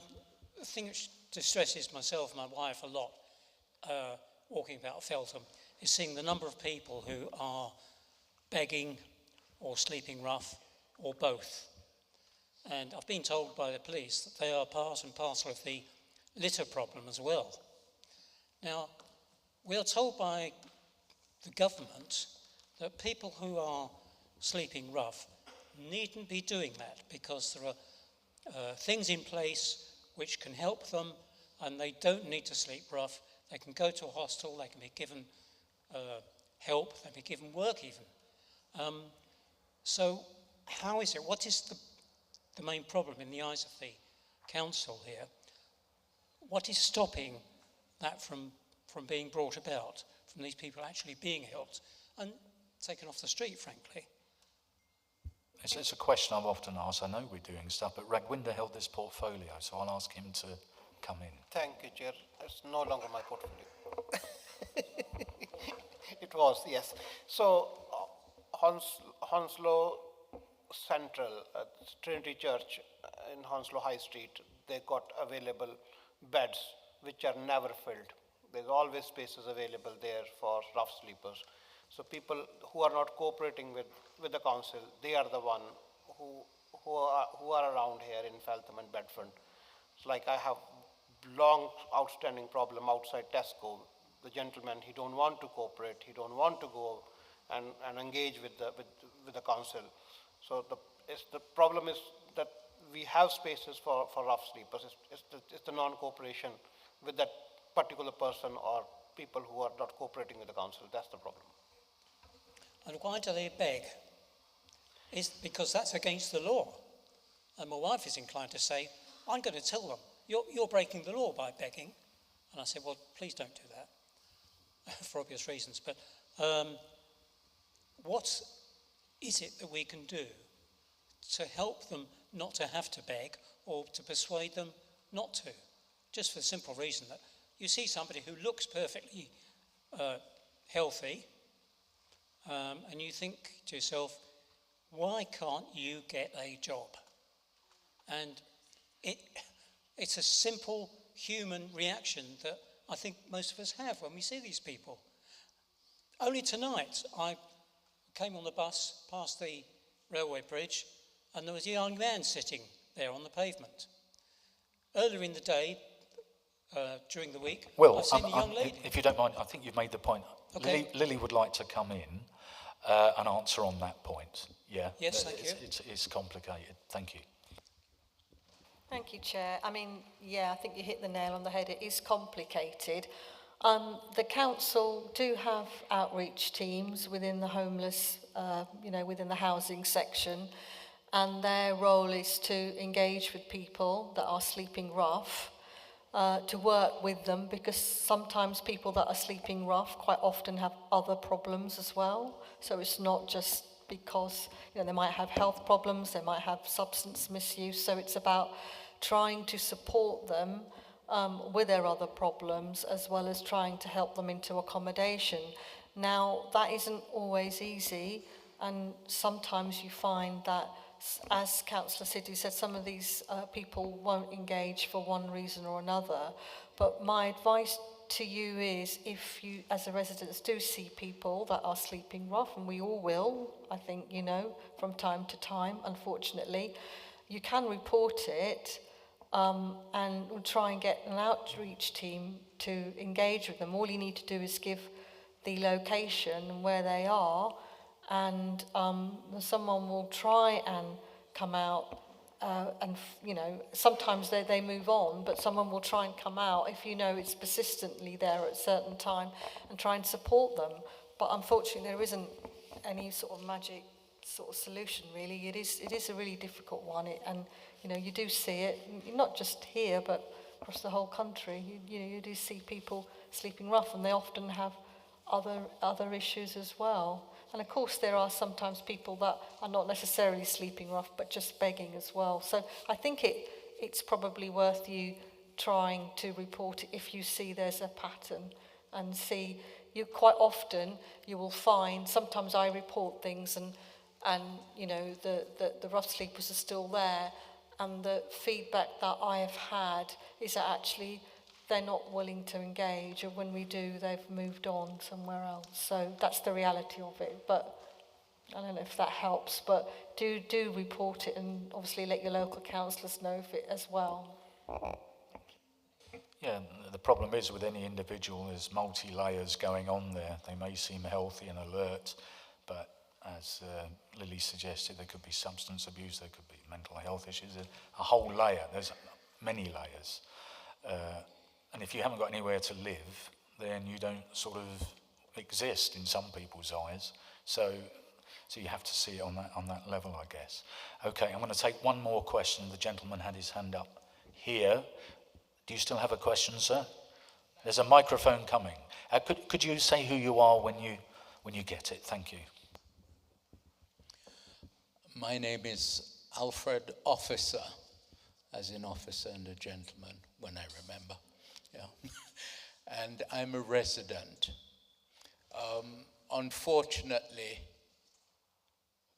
thing which distresses myself and my wife a lot, walking about Feltham, is seeing the number of people who are begging or sleeping rough or both. And I've been told by the police that they are part and parcel of the litter problem as well. Now, we are told by the government that people who are sleeping rough needn't be doing that because there are things in place which can help them, and they don't need to sleep rough. They can go to a hostel, they can be given help, they can be given work even. So how is it, what is the main problem in the eyes of the council here? What is stopping that from being brought about, from these people actually being helped and taken off the street, frankly? It's a question I've often asked. I know we're doing stuff, but Ragwinder held this portfolio, so I'll ask him to come in. Thank you, Chair. It's no longer my portfolio. It was, yes. So, Hounslow Central, Trinity Church in Hounslow High Street, they got available beds which are never filled. There's always spaces available there for rough sleepers. So people who are not cooperating with the council, they are the one who are around here in Feltham and Bedfont. It's like I have long outstanding problem outside Tesco. The gentleman, he don't want to cooperate, he don't want to go and engage with the council. So the problem is that we have spaces for rough sleepers. It's the non-cooperation with that particular person or people who are not cooperating with the council. That's the problem. And why do they beg? It's because that's against the law. And my wife is inclined to say, I'm going to tell them, you're breaking the law by begging. And I said, well, please don't do that, for obvious reasons. But what is it that we can do to help them not to have to beg or to persuade them not to? Just for the simple reason that you see somebody who looks perfectly healthy, and you think to yourself, why can't you get a job? And it's a simple human reaction that I think most of us have when we see these people. Only tonight, I came on the bus past the railway bridge, and there was a young man sitting there on the pavement. Earlier in the day, during the week, I've seen a young lady. If you don't mind, I think you've made the point. Okay. Lily would like to come in and answer on that point. Yeah. Yes, thank you. It's complicated. Thank you. Thank you, Chair. I mean, yeah, I think you hit the nail on the head. It is complicated. The council do have outreach teams within the homeless, within the housing section, and their role is to engage with people that are sleeping rough, to work with them, because sometimes people that are sleeping rough quite often have other problems as well. So it's not just because they might have health problems, they might have substance misuse. So it's about trying to support them with their other problems, as well as trying to help them into accommodation. Now, that isn't always easy, and sometimes you find that, as Councillor Sidhu said, some of these people won't engage for one reason or another. But my advice to you is, if you, as a resident, do see people that are sleeping rough, and we all will, I think, from time to time, unfortunately, you can report it, and we'll try and get an outreach team to engage with them. All you need to do is give the location and where they are, and someone will try and come out, and sometimes they move on, but someone will try and come out if it's persistently there at a certain time, and try and support them. But unfortunately, there isn't any sort of magic sort of solution, really. It is a really difficult one, and you do see it, not just here, but across the whole country. You do see people sleeping rough, and they often have other issues as well. And of course, there are sometimes people that are not necessarily sleeping rough, but just begging as well. So I think it's probably worth you trying to report it if you see there's a pattern, and see, you quite often you will find, sometimes I report things and you know, the rough sleepers are still there, and the feedback that I have had is that actually they're not willing to engage, or when we do, they've moved on somewhere else. So that's the reality of it. But I don't know if that helps, but do report it, and obviously let your local councillors know of it as well. Yeah, the problem is with any individual, there's multi-layers going on there. They may seem healthy and alert, but as Lily suggested, there could be substance abuse, there could be mental health issues, a whole layer, there's many layers. And if you haven't got anywhere to live, then you don't sort of exist in some people's eyes. So you have to see it on that level, I guess. Okay, I'm going to take one more question. The gentleman had his hand up here. Do you still have a question, sir? There's a microphone coming. Could you say who you are when you get it? Thank you. My name is Alfred Officer, as in officer and a gentleman, when I remember. Yeah. And I'm a resident. Unfortunately,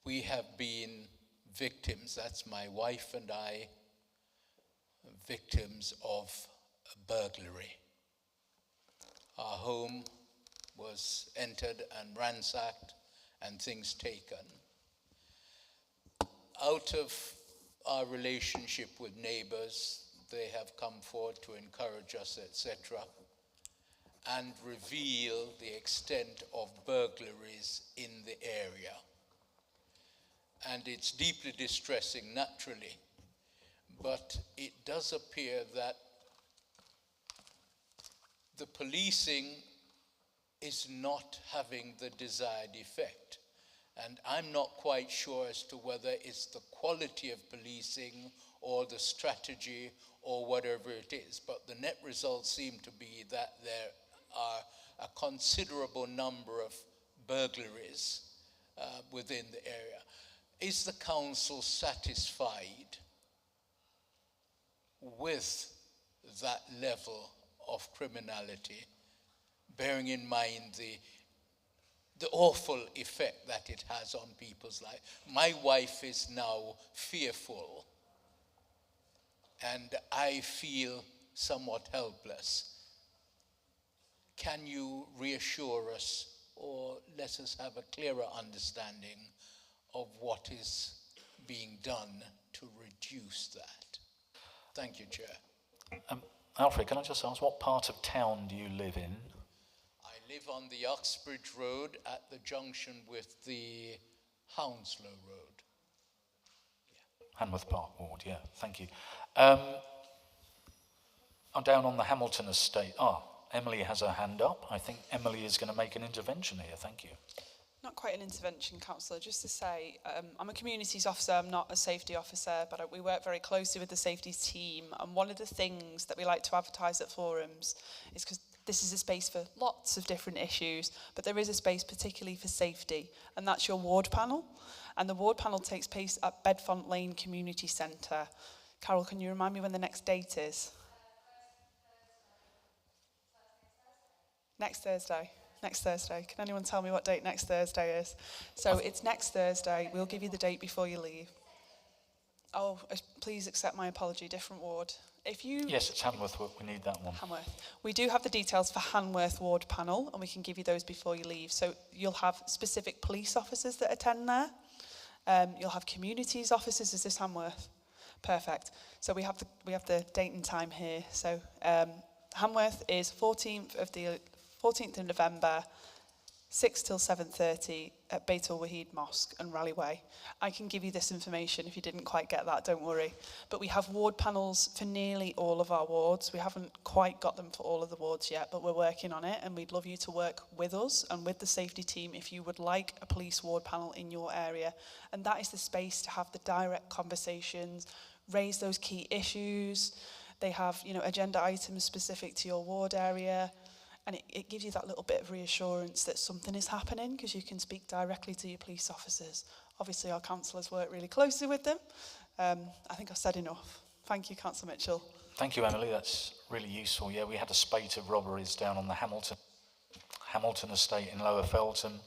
we have been victims, that's my wife and I, victims of a burglary. Our home was entered and ransacked and things taken. Out of our relationship with neighbors, they have come forward to encourage us, etc., and reveal the extent of burglaries in the area. And it's deeply distressing, naturally, but it does appear that the policing is not having the desired effect. And I'm not quite sure as to whether it's the quality of policing or the strategy or whatever it is, but the net results seem to be that there are a considerable number of burglaries within the area. Is the council satisfied with that level of criminality, bearing in mind the awful effect that it has on people's life? My wife is now fearful, and I feel somewhat helpless. Can you reassure us or let us have a clearer understanding of what is being done to reduce that? Thank you, Chair. Alfred, can I just ask, what part of town do you live in? I live on the Uxbridge Road at the junction with the Hounslow Road. Hanworth Park Ward, yeah, thank you. I'm down on the Hamilton estate. Emily has her hand up. I think Emily is going to make an intervention here. Thank you. Not quite an intervention, Councillor, just to say, I'm a communities officer, I'm not a safety officer, but we work very closely with the safety team, and one of the things that we like to advertise at forums is because this is a space for lots of different issues, but there is a space particularly for safety, and that's your ward panel, and the ward panel takes place at Bedfont Lane Community Centre. Carol, can you remind me when the next date is? Next Thursday. Next Thursday. Can anyone tell me what date next Thursday is? So it's next Thursday. We'll give you the date before you leave. Oh, please accept my apology. Different ward. Yes, it's Hanworth. We need that one. Hanworth. We do have the details for Hanworth ward panel, and we can give you those before you leave. So you'll have specific police officers that attend there. You'll have communities officers. Is this Hanworth? Perfect. So we have the date and time here. So Hanworth is 14th of November, 6 till 7:30 at Beit al-Wahid Mosque and Rally Way. I can give you this information if you didn't quite get that, don't worry. But we have ward panels for nearly all of our wards. We haven't quite got them for all of the wards yet, but we're working on it, and we'd love you to work with us and with the safety team if you would like a police ward panel in your area. And that is the space to have the direct conversations, raise those key issues. They have, agenda items specific to your ward area. And it gives you that little bit of reassurance that something is happening because you can speak directly to your police officers. Obviously, our councillors work really closely with them. I think I've said enough. Thank you, Councillor Mitchell. Thank you, Emily. That's really useful. Yeah, we had a spate of robberies down on the Hamilton estate in Lower Feltham.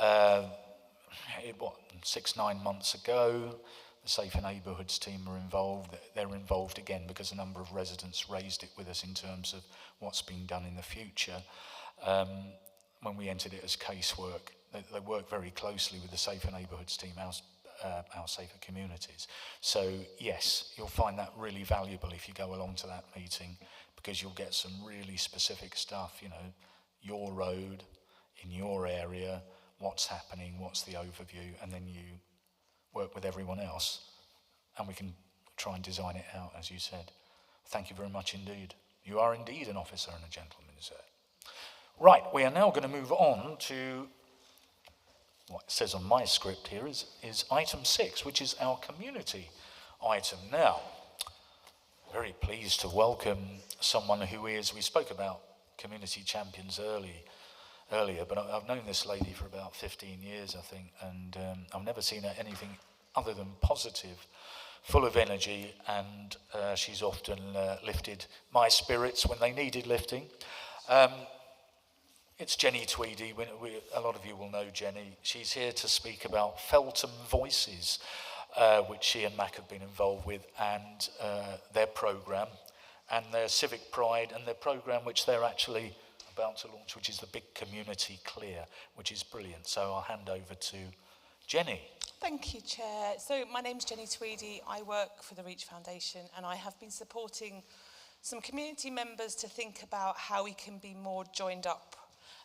6-9 months ago, the Safer Neighbourhoods team were involved. They're involved again because a number of residents raised it with us in terms of what's being done in the future. When we entered it as casework, they work very closely with the Safer Neighbourhoods team, our Safer Communities. So yes, you'll find that really valuable if you go along to that meeting, because you'll get some really specific stuff, you know, your road, in your area, what's happening, what's the overview, and then you work with everyone else, and we can try and design it out, as you said. Thank you very much indeed. You are indeed an officer and a gentleman, sir. Right, we are now going to move on to what it says on my script here is item 6, which is our community item. Now, very pleased to welcome someone who is, we spoke about community champions earlier, but I've known this lady for about 15 years, I think, and I've never seen her anything other than positive, full of energy, and she's often lifted my spirits when they needed lifting. It's Jenny Tweedy. A lot of you will know Jenny. She's here to speak about Feltham Voices, which she and Mac have been involved with, and their programme, and their Civic Pride, and their programme which they're actually about to launch, which is the Big Community Clear, which is brilliant. So I'll hand over to Jenny. Thank you, Chair. So my name's Jenny Tweedy. I work for the Reach Foundation, and I have been supporting some community members to think about how we can be more joined up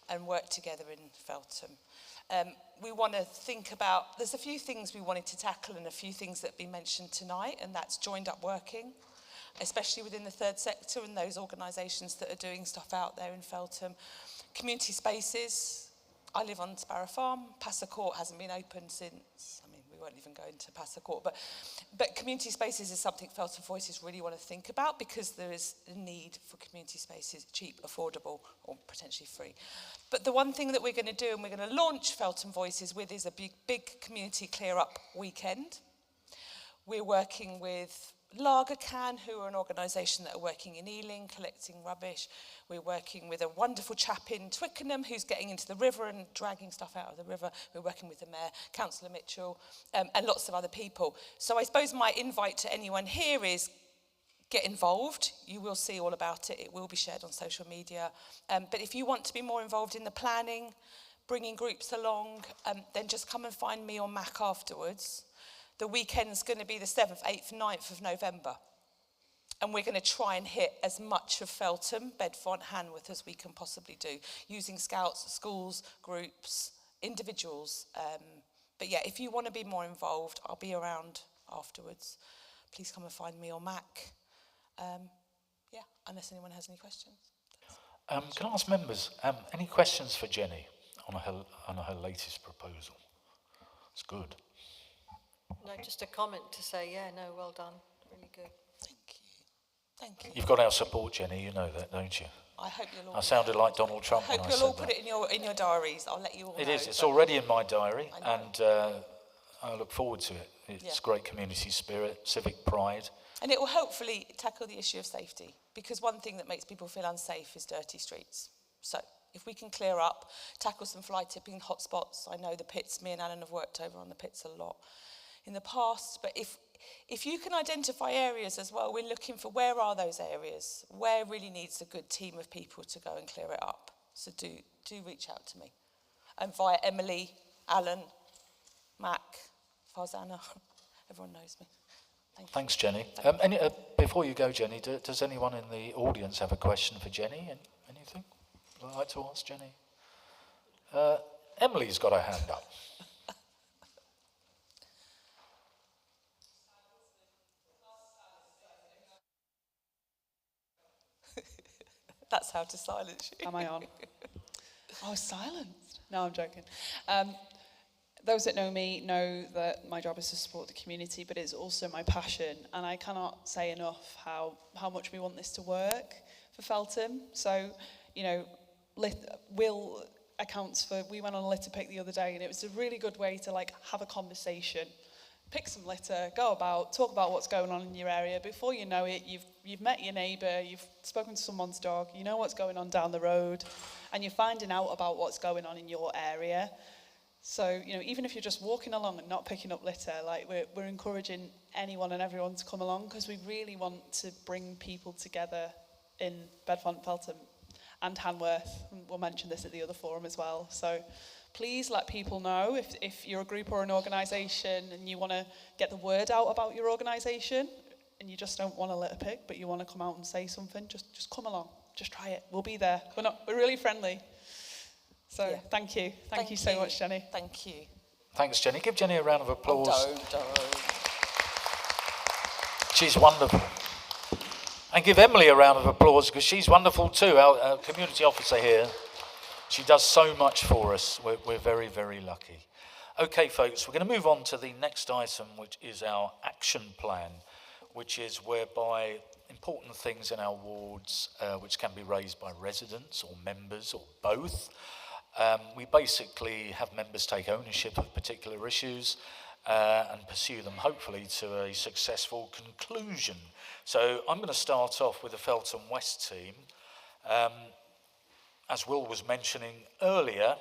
and work together in Feltham. We want to think about, there's a few things we wanted to tackle and a few things that have been mentioned tonight, and that's joined up working, especially within the third sector and those organisations that are doing stuff out there in Feltham. Community spaces. I live on Sparrow Farm. Passer Court hasn't been open since, I mean, we won't even go into Passer Court, but community spaces is something Feltham Voices really want to think about, because there is a need for community spaces, cheap, affordable, or potentially free. But the one thing that we're going to do, and we're going to launch Feltham Voices with, is a big community clear up weekend. We're working with Lager Can, who are an organisation that are working in Ealing, collecting rubbish. We're working with a wonderful chap in Twickenham who's getting into the river and dragging stuff out of the river. We're working with the Mayor, Councillor Mitchell, and lots of other people. So I suppose my invite to anyone here is get involved. You will see all about it. It will be shared on social media. But if you want to be more involved in the planning, bringing groups along, then just come and find me or Mac afterwards. The weekend's going to be the 7th, 8th, 9th of November. And we're going to try and hit as much of Feltham, Bedfont, Hanworth as we can possibly do, using scouts, schools, groups, individuals. But yeah, if you want to be more involved, I'll be around afterwards. Please come and find me or Mac. Yeah, unless anyone has any questions. Can I ask members, any questions for Jenny on her latest proposal? It's good. No, just a comment to say, yeah, no, well done. Really good. Thank you. You've got our support, Jenny, you know that, don't you? I hope you'll all... I sounded like Donald Trump when I said that. I hope you'll all put it in your diaries. I'll let you all know. It is. It's already in my diary, and I look forward to it. It's great community spirit, civic pride. And it will hopefully tackle the issue of safety, because one thing that makes people feel unsafe is dirty streets. So if we can clear up, tackle some fly tipping hotspots. I know the pits, me and Alan have worked over on the pits a lot in the past, but if you can identify areas as well, we're looking for where are those areas, where really needs a good team of people to go and clear it up. So do reach out to me. And via Emily, Alan, Mac, Farzana, everyone knows me. Thanks, Jenny. Before you go, Jenny, does anyone in the audience have a question for Jenny? Anything I'd like to ask Jenny? Emily's got her hand up. That's how to silence you. Am I on? Oh, silenced. No, I'm joking. Those that know me know that my job is to support the community, but it's also my passion, and I cannot say enough how much we want this to work for Feltham. So, you know, Will accounts for, we went on a litter pick the other day, and it was a really good way to like have a conversation pick some litter, go about, talk about what's going on in your area. Before you know it, you've met your neighbour, you've spoken to someone's dog, you know what's going on down the road, and you're finding out about what's going on in your area. So, you know, even if you're just walking along and not picking up litter, like we're encouraging anyone and everyone to come along, because we really want to bring people together in Bedfont, Feltham and Hanworth. We'll mention this at the other forum as well. So please let people know if you're a group or an organisation and you want to get the word out about your organisation and you just don't want to litter pick, but you want to come out and say something, just come along, just try it. We'll be there. We're really friendly. So yeah. Thank you. Thank you so much, Jenny. Thank you. Thanks, Jenny. Give Jenny a round of applause. Oh, don't. She's wonderful. And give Emily a round of applause, because she's wonderful too, our community officer here. She does so much for us. We're very, very lucky. Okay, folks, we're going to move on to the next item, which is our action plan, which is whereby important things in our wards, which can be raised by residents or members or both. We basically have members take ownership of particular issues and pursue them, hopefully, to a successful conclusion. So I'm going to start off with the Feltham West team. As Will was mentioning earlier,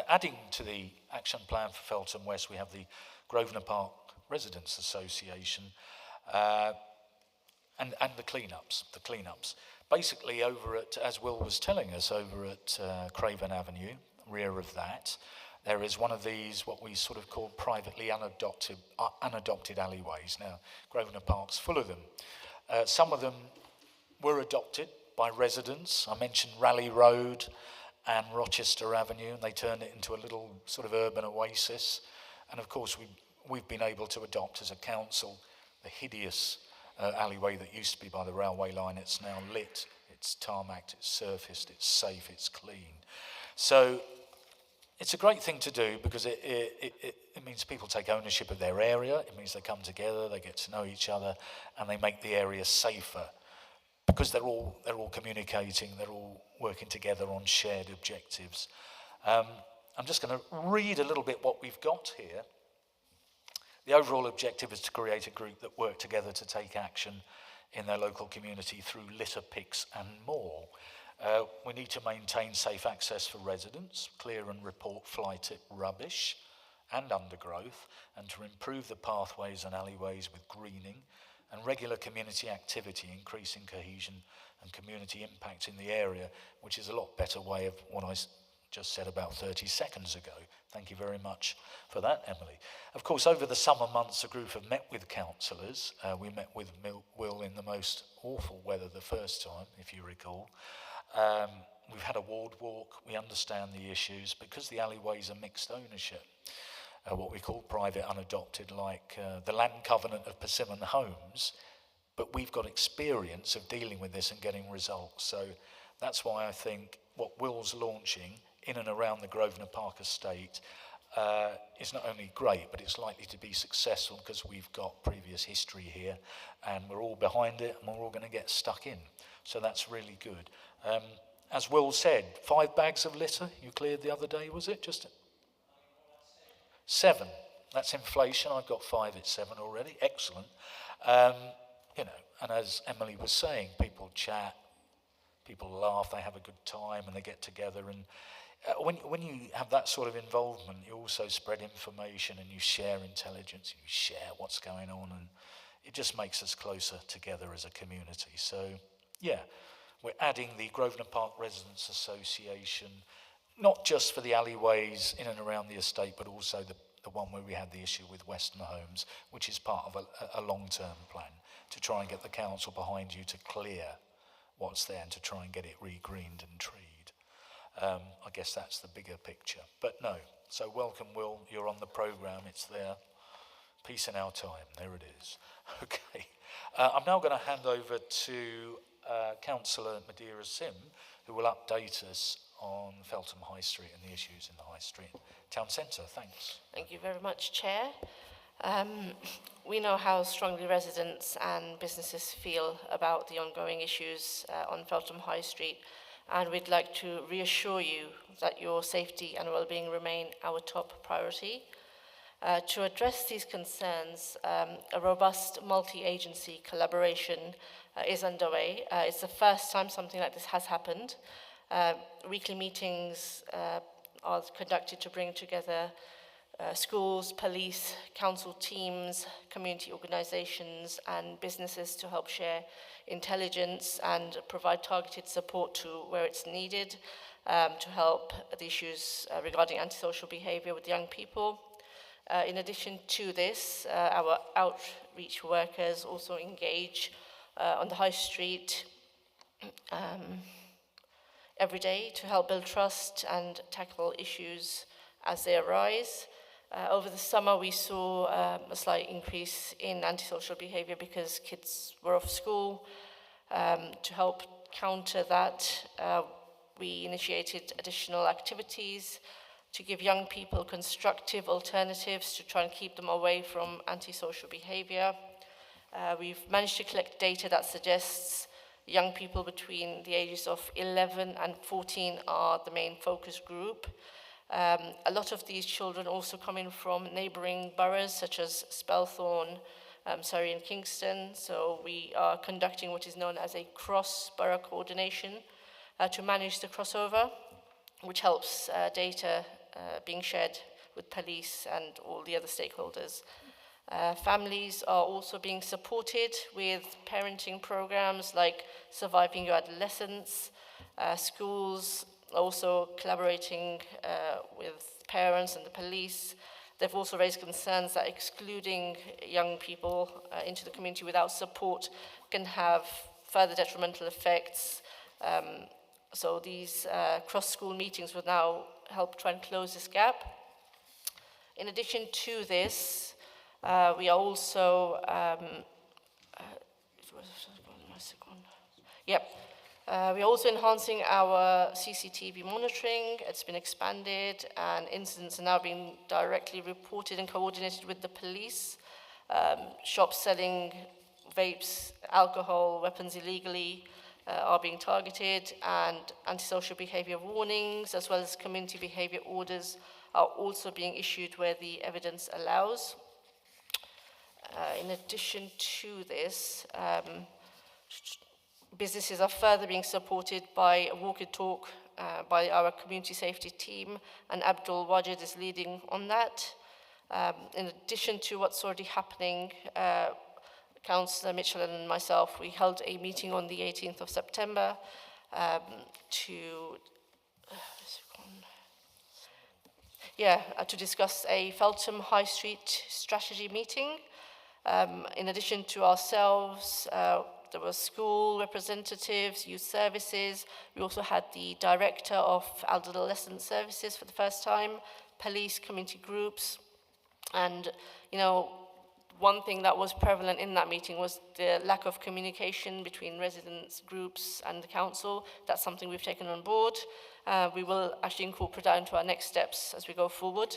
adding to the action plan for Feltham West, we have the Grosvenor Park Residents Association and the cleanups. Basically, over at, as Will was telling us, over at Craven Avenue, rear of that, there is one of these, what we sort of call privately unadopted alleyways. Now, Grosvenor Park's full of them. Some of them were adopted by residents. I mentioned Raleigh Road and Rochester Avenue, and they turned it into a little sort of urban oasis. And of course, we've been able to adopt as a council the hideous alleyway that used to be by the railway line. It's now lit, it's tarmacked, it's surfaced, it's safe, it's clean. So it's a great thing to do, because it means people take ownership of their area. It means they come together, they get to know each other, and they make the area safer, because they're all communicating, they're all working together on shared objectives. I'm just going to read a little bit what we've got here. The overall objective is to create a group that work together to take action in their local community through litter picks and more. We need to maintain safe access for residents, clear and report fly tip rubbish and undergrowth, and to improve the pathways and alleyways with greening and regular community activity, increasing cohesion and community impact in the area, which is a lot better way of what I just said about 30 seconds ago. Thank you very much for that, Emily. Of course, over the summer months, the group have met with councillors. We met with Will in the most awful weather the first time, if you recall. We've had a ward walk. We understand the issues, because the alleyways are mixed ownership, what we call private unadopted, like the land covenant of Persimmon Homes. But we've got experience of dealing with this and getting results. So that's why I think what Will's launching in and around the Grosvenor Park estate is not only great, but it's likely to be successful, because we've got previous history here and we're all behind it and we're all going to get stuck in. So that's really good. As Will said, 5 bags of litter you cleared the other day, was it? Just 7. That's inflation. I've got 5 at 7 already. Excellent. You know, and as Emily was saying, people chat, people laugh, they have a good time, and they get together. And when you have that sort of involvement, you also spread information and you share intelligence, you share what's going on, and it just makes us closer together as a community. So, yeah, we're adding the Grosvenor Park Residents Association, not just for the alleyways in and around the estate, but also the one where we had the issue with Western Homes, which is part of a long-term plan to try and get the council behind you to clear what's there and to try and get it re-greened and treed. I guess that's the bigger picture. But no, so welcome, Will. You're on the programme. It's there. Peace in our time. There it is. Okay. I'm now going to hand over to Councillor Madeira Sim, who will update us on Feltham High Street and the issues in the High Street Town Centre. Thanks. Thank you very much, Chair. We know how strongly residents and businesses feel about the ongoing issues on Feltham High Street, and we'd like to reassure you that your safety and well-being remain our top priority. To address these concerns, a robust multi-agency collaboration is underway. It's the first time something like this has happened. Weekly meetings are conducted to bring together schools, police, council teams, community organisations and businesses to help share intelligence and provide targeted support to where it's needed to help the issues regarding antisocial behaviour with young people. In addition to this, our outreach workers also engage on the high street every day to help build trust and tackle issues as they arise. Over the summer, we saw a slight increase in antisocial behaviour because kids were off school. To help counter that, we initiated additional activities to give young people constructive alternatives to try and keep them away from antisocial behaviour. We've managed to collect data that suggests young people between the ages of 11 and 14 are the main focus group. A lot of these children also come in from neighbouring boroughs such as Feltham, Surrey and Kingston. So we are conducting what is known as a cross-borough coordination to manage the crossover, which helps data being shared with police and all the other stakeholders. Families are also being supported with parenting programs like Surviving Your Adolescence. Schools also collaborating with parents and the police. They've also raised concerns that excluding young people into the community without support can have further detrimental effects. So these cross-school meetings will now help try and close this gap. In addition to this, we are also we're also enhancing our CCTV monitoring. It's been expanded and incidents are now being directly reported and coordinated with the police. Shops selling vapes, alcohol, weapons illegally are being targeted, and antisocial behaviour warnings as well as community behaviour orders are also being issued where the evidence allows. In addition to this, businesses are further being supported by a walk and talk by our community safety team, and Abdul Wajid is leading on that. In addition to what's already happening, Councillor Mitchell and myself, we held a meeting on the 18th of September to discuss a Feltham High Street strategy meeting. In addition to ourselves, there were school representatives, youth services. We also had the director of adolescent services for the first time, police, community groups. And, you know, one thing that was prevalent in that meeting was the lack of communication between residents, groups, and the council. That's something we've taken on board. We will actually incorporate that into our next steps as we go forward.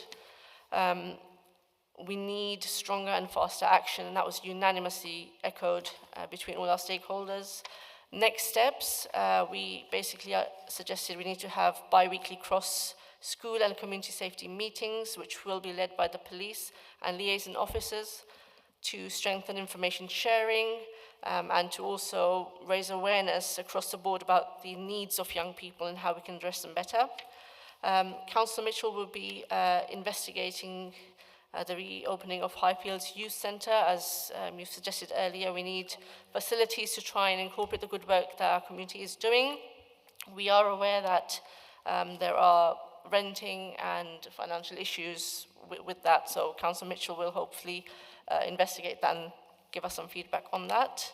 We need stronger and faster action, and that was unanimously echoed between all our stakeholders. Next steps, we basically suggested we need to have bi-weekly cross-school and community safety meetings, which will be led by the police and liaison officers, to strengthen information sharing and to also raise awareness across the board about the needs of young people and how we can address them better. Councillor Mitchell will be investigating the reopening of Highfields Youth Centre. As you suggested earlier, we need facilities to try and incorporate the good work that our community is doing. We are aware that there are renting and financial issues with that, so Councillor Mitchell will hopefully investigate that and give us some feedback on that.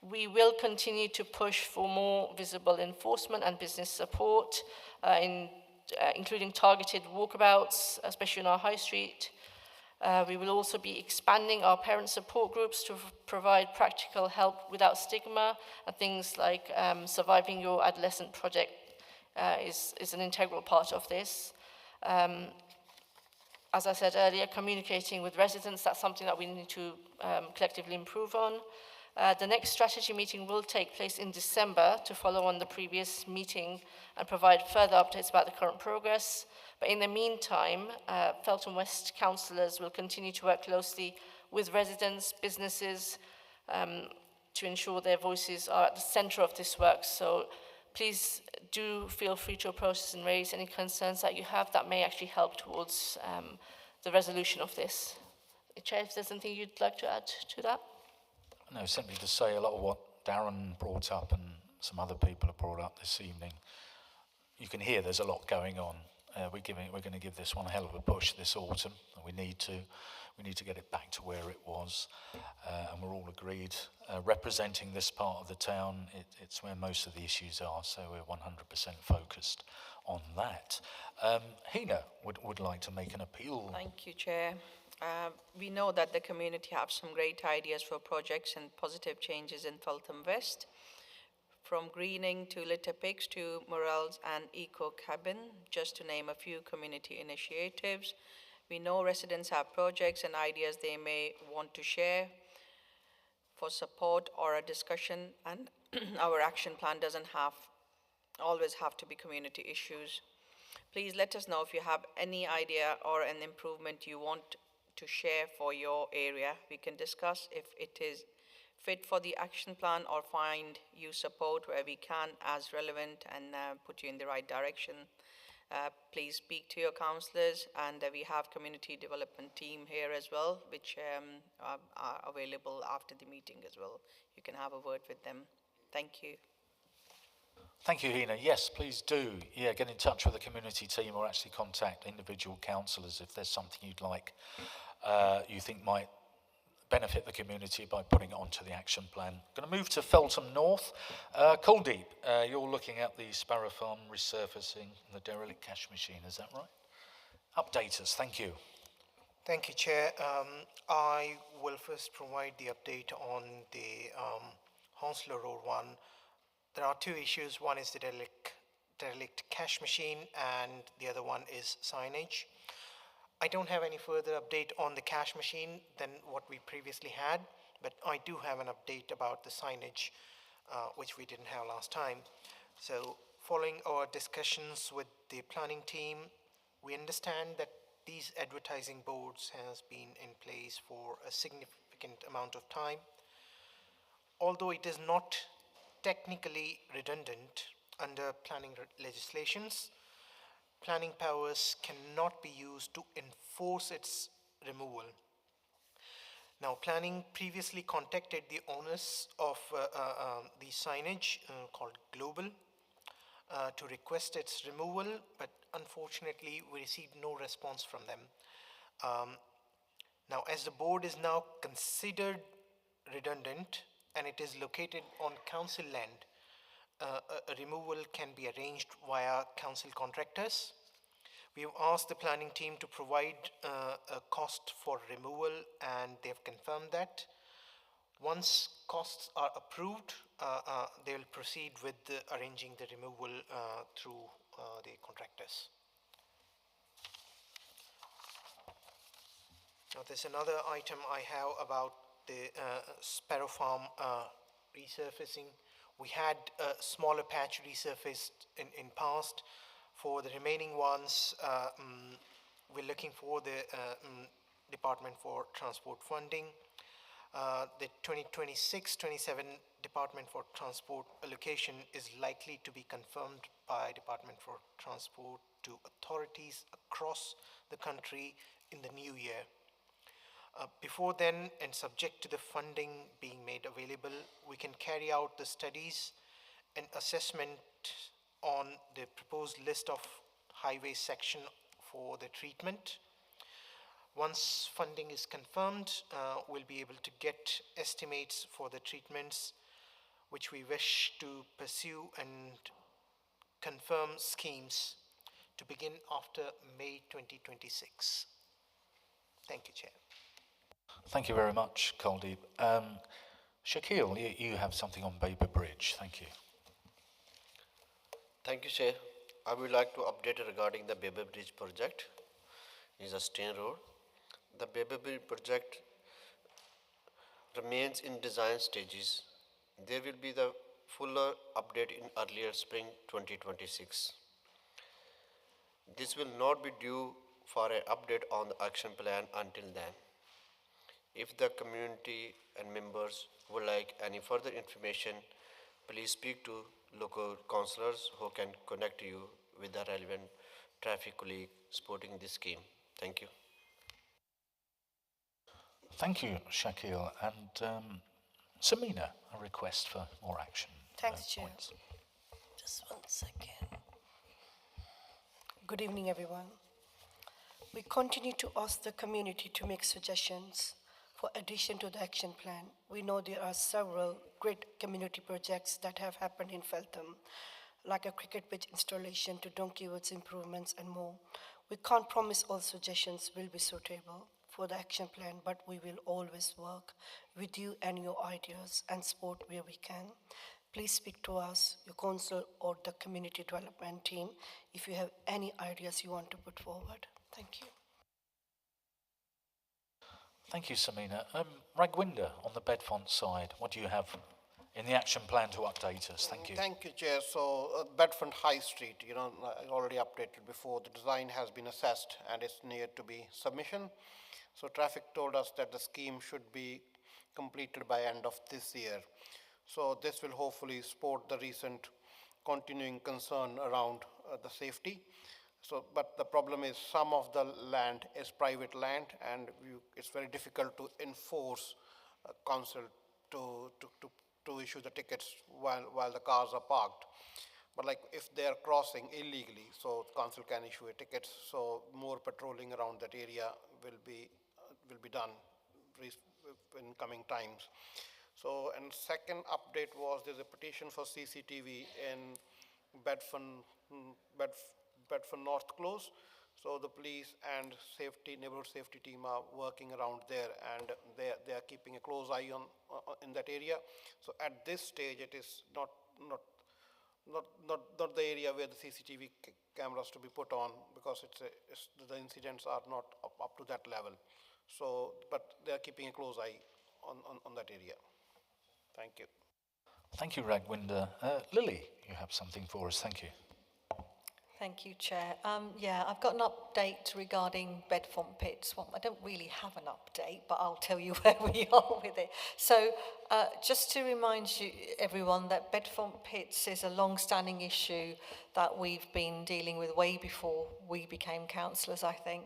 We will continue to push for more visible enforcement and business support, including targeted walkabouts, especially on our high street. We will also be expanding our parent support groups to provide practical help without stigma, and things like Surviving Your Adolescent project is an integral part of this. As I said earlier, communicating with residents, that's something that we need to collectively improve on. The next strategy meeting will take place in December to follow on the previous meeting and provide further updates about the current progress. But in the meantime, Feltham West councillors will continue to work closely with residents, businesses, to ensure their voices are at the centre of this work. So please do feel free to approach us and raise any concerns that you have that may actually help towards the resolution of this. Chair, if there's anything you'd like to add to that? No, simply to say a lot of what Darren brought up and some other people have brought up this evening. You can hear there's a lot going on. We're going to give this one a hell of a push this autumn. We need to get it back to where it was, and we're all agreed. Representing this part of the town, it's where most of the issues are. So we're 100% focused on that. Hina would like to make an appeal. Thank you, Chair. We know that the community have some great ideas for projects and positive changes in Feltham West, from greening to litter picks to murals and eco cabin, just to name a few community initiatives. We know residents have projects and ideas they may want to share for support or a discussion, and our action plan doesn't always have to be community issues. Please let us know if you have any idea or an improvement you want to share for your area. We can discuss if it is fit for the action plan or find you support where we can as relevant and put you in the right direction. Please speak to your councillors, and we have community development team here as well, which are available after the meeting as well. You can have a word with them. Thank you. Thank you, Hina. Yes, please do. Yeah, get in touch with the community team or actually contact individual councillors if there's something you'd like, you think might benefit the community by putting it onto the action plan. Going to move to Feltham North. Kuldeep, you're looking at the Sparrow Farm resurfacing and the derelict cash machine, is that right? Update us, thank you. Thank you, Chair. I will first provide the update on the Hounslow Road one. There are two issues. One is the derelict cash machine, and the other one is signage. I don't have any further update on the cash machine than what we previously had, but I do have an update about the signage, which we didn't have last time. So following our discussions with the planning team, we understand that these advertising boards has been in place for a significant amount of time. Although it is not technically redundant under planning legislations, planning powers cannot be used to enforce its removal. Now, planning previously contacted the owners of the signage called Global to request its removal, but unfortunately we received no response from them. Now, as the board is now considered redundant and it is located on council land, a removal can be arranged via council contractors. We have asked the planning team to provide a cost for removal, and they have confirmed that. Once costs are approved, they will proceed with arranging the removal through the contractors. Now, there's another item I have about the Sparrow Farm resurfacing. We had a smaller patch resurfaced in past. For the remaining ones, we're looking for the Department for Transport funding. The 2026-27 Department for Transport allocation is likely to be confirmed by Department for Transport to authorities across the country in the new year. Before then, and subject to the funding being made available, we can carry out the studies and assessment on the proposed list of highway section for the treatment. Once funding is confirmed, we'll be able to get estimates for the treatments which we wish to pursue and confirm schemes to begin after May 2026. Thank you, Chair. Thank you very much, Kuldeep. Shakil, you have something on Baber Bridge. Thank you. Thank you, Chair. I would like to update regarding the Baber Bridge project. It is a Stain Road. The Baber Bridge project remains in design stages. There will be the fuller update in earlier spring 2026. This will not be due for an update on the action plan until then. If the community and members would like any further information, please speak to local councillors who can connect you with the relevant traffic colleague supporting this scheme. Thank you. Thank you, Shakil. And Samina, a request for more action. Thanks, Chair. Points. Just 1 second. Good evening, everyone. We continue to ask the community to make suggestions for addition to the action plan. We know there are several great community projects that have happened in Feltham, like a cricket pitch installation to donkey woods improvements and more. We can't promise all suggestions will be suitable for the action plan, but we will always work with you and your ideas and support where we can. Please speak to us, your council or the community development team if you have any ideas you want to put forward. Thank you. Thank you, Samina. Ragwinder, on the Bedfont side, what do you have in the action plan to update us? Thank you. Thank you, Chair. So Bedfont High Street, I already updated before. The design has been assessed and it's near to be submission. So traffic told us that the scheme should be completed by end of this year. So this will hopefully support the recent continuing concern around the safety. So, but the problem is some of the land is private land, and it's very difficult to enforce council to issue the tickets while the cars are parked. But like if they are crossing illegally, so council can issue a ticket. So more patrolling around that area will be done in coming times. So, and second update was there's a petition for CCTV in Bedfont North Close. So the police and neighborhood safety team are working around there, and they are keeping a close eye on in that area. So at this stage, it is not the area where the CCTV cameras to be put on, because the incidents are not up to that level. So, but they are keeping a close eye on that area. Thank you. Thank you, Ragwinder. Lily, you have something for us. Thank you. Thank you, Chair. Yeah, I've got an update regarding Bedfont pits. Well, I don't really have an update, but I'll tell you where we are with it. So just to remind you, everyone, that Bedfont pits is a long-standing issue that we've been dealing with way before we became councillors, I think.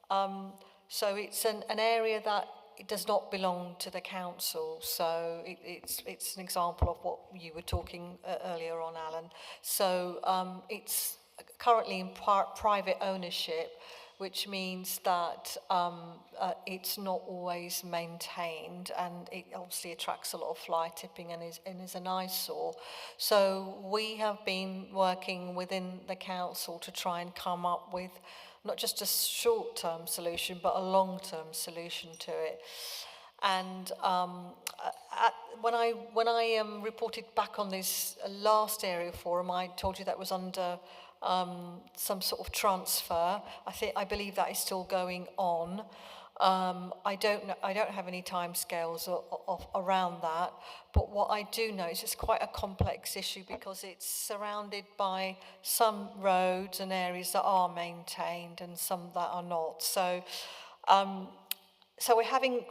So it's an area that it does not belong to the council, so it's an example of what you were talking earlier on, Alan. So it's currently in private ownership, which means that it's not always maintained, and it obviously attracts a lot of fly tipping and is an eyesore. So we have been working within the council to try and come up with not just a short-term solution, but a long-term solution to it. And when I reported back on this last area forum, I told you that was under some sort of transfer. I believe that is still going on. I don't have any timescales around that, but what I do know is it's quite a complex issue because it's surrounded by some roads and areas that are maintained and some that are not. So we're having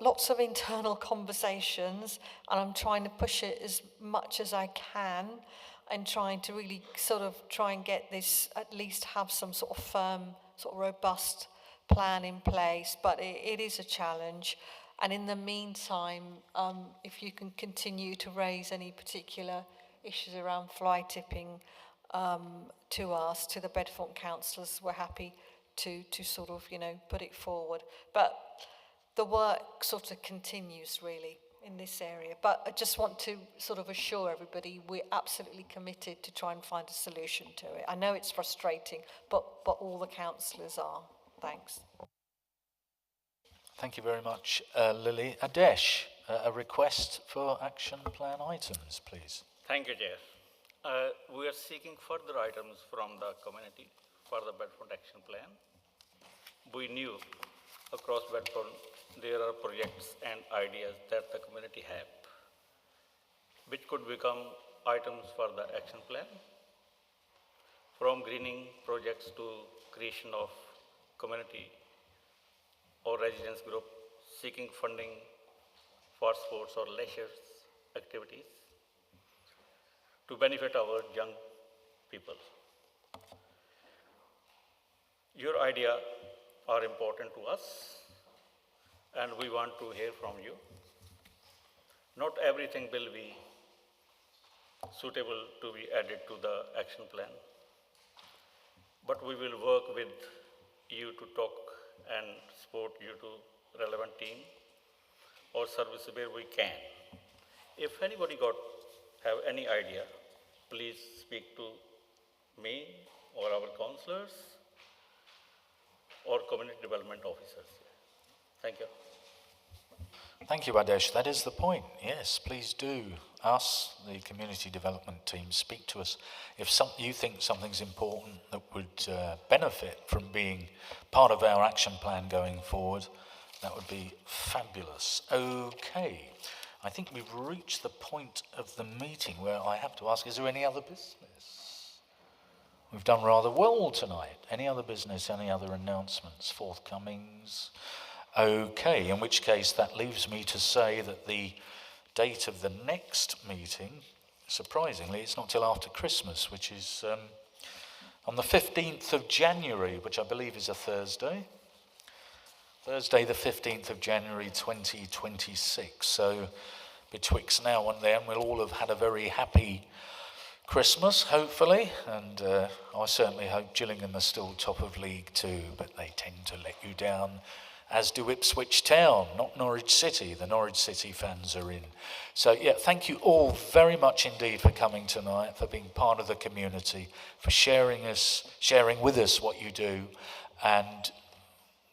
lots of internal conversations, and I'm trying to push it as much as I can, and trying to really sort of try and get this, at least have some sort of firm, sort of robust plan in place, but it is a challenge. And in the meantime, if you can continue to raise any particular issues around fly tipping to us, to the Bedfont councillors, we're happy to sort of, put it forward. But the work sort of continues really in this area. But I just want to sort of assure everybody we're absolutely committed to try and find a solution to it. I know it's frustrating, but all the councillors are. Thanks. Thank you very much, Lily. Adesh, a request for action plan items, please. Thank you, Chair. We are seeking further items from the community for the Bedfont action plan. We knew across Bedfont there are projects and ideas that the community have, which could become items for the action plan, from greening projects to creation of community or residence group seeking funding for sports or leisure activities to benefit our young people. Your ideas are important to us, and we want to hear from you. Not everything will be suitable to be added to the action plan, but we will work with you to talk and support you to relevant team or service where we can. If anybody have any idea, please speak to me or our councillors or community development officers. Thank you. Thank you, Adesh. That is the point. Yes, please do. Us, the community development team, speak to us. If you think something's important that would benefit from being part of our action plan going forward, that would be fabulous. Okay. I think we've reached the point of the meeting where I have to ask, is there any other business? We've done rather well tonight. Any other business, any other announcements, forthcomings? Okay, in which case that leaves me to say that the date of the next meeting, surprisingly, it's not till after Christmas, which is on the 15th of January, which I believe is a Thursday. Thursday, the 15th of January 2026. So betwixt now and then, we'll all have had a very happy Christmas, hopefully, and I certainly hope Gillingham are still top of League Two, but they tend to let you down, as do Ipswich Town, not Norwich City. The Norwich City fans are in. So yeah, thank you all very much indeed for coming tonight, for being part of the community, for sharing with us what you do, and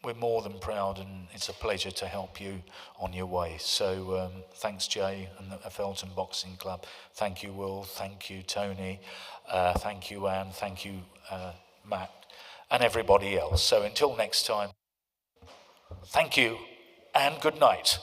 we're more than proud, and it's a pleasure to help you on your way. So thanks, Jay, and the Feltham Boxing Club. Thank you, Will. Thank you, Tony. Thank you, Anne. Thank you, Matt, and everybody else. So until next time, thank you, and good night.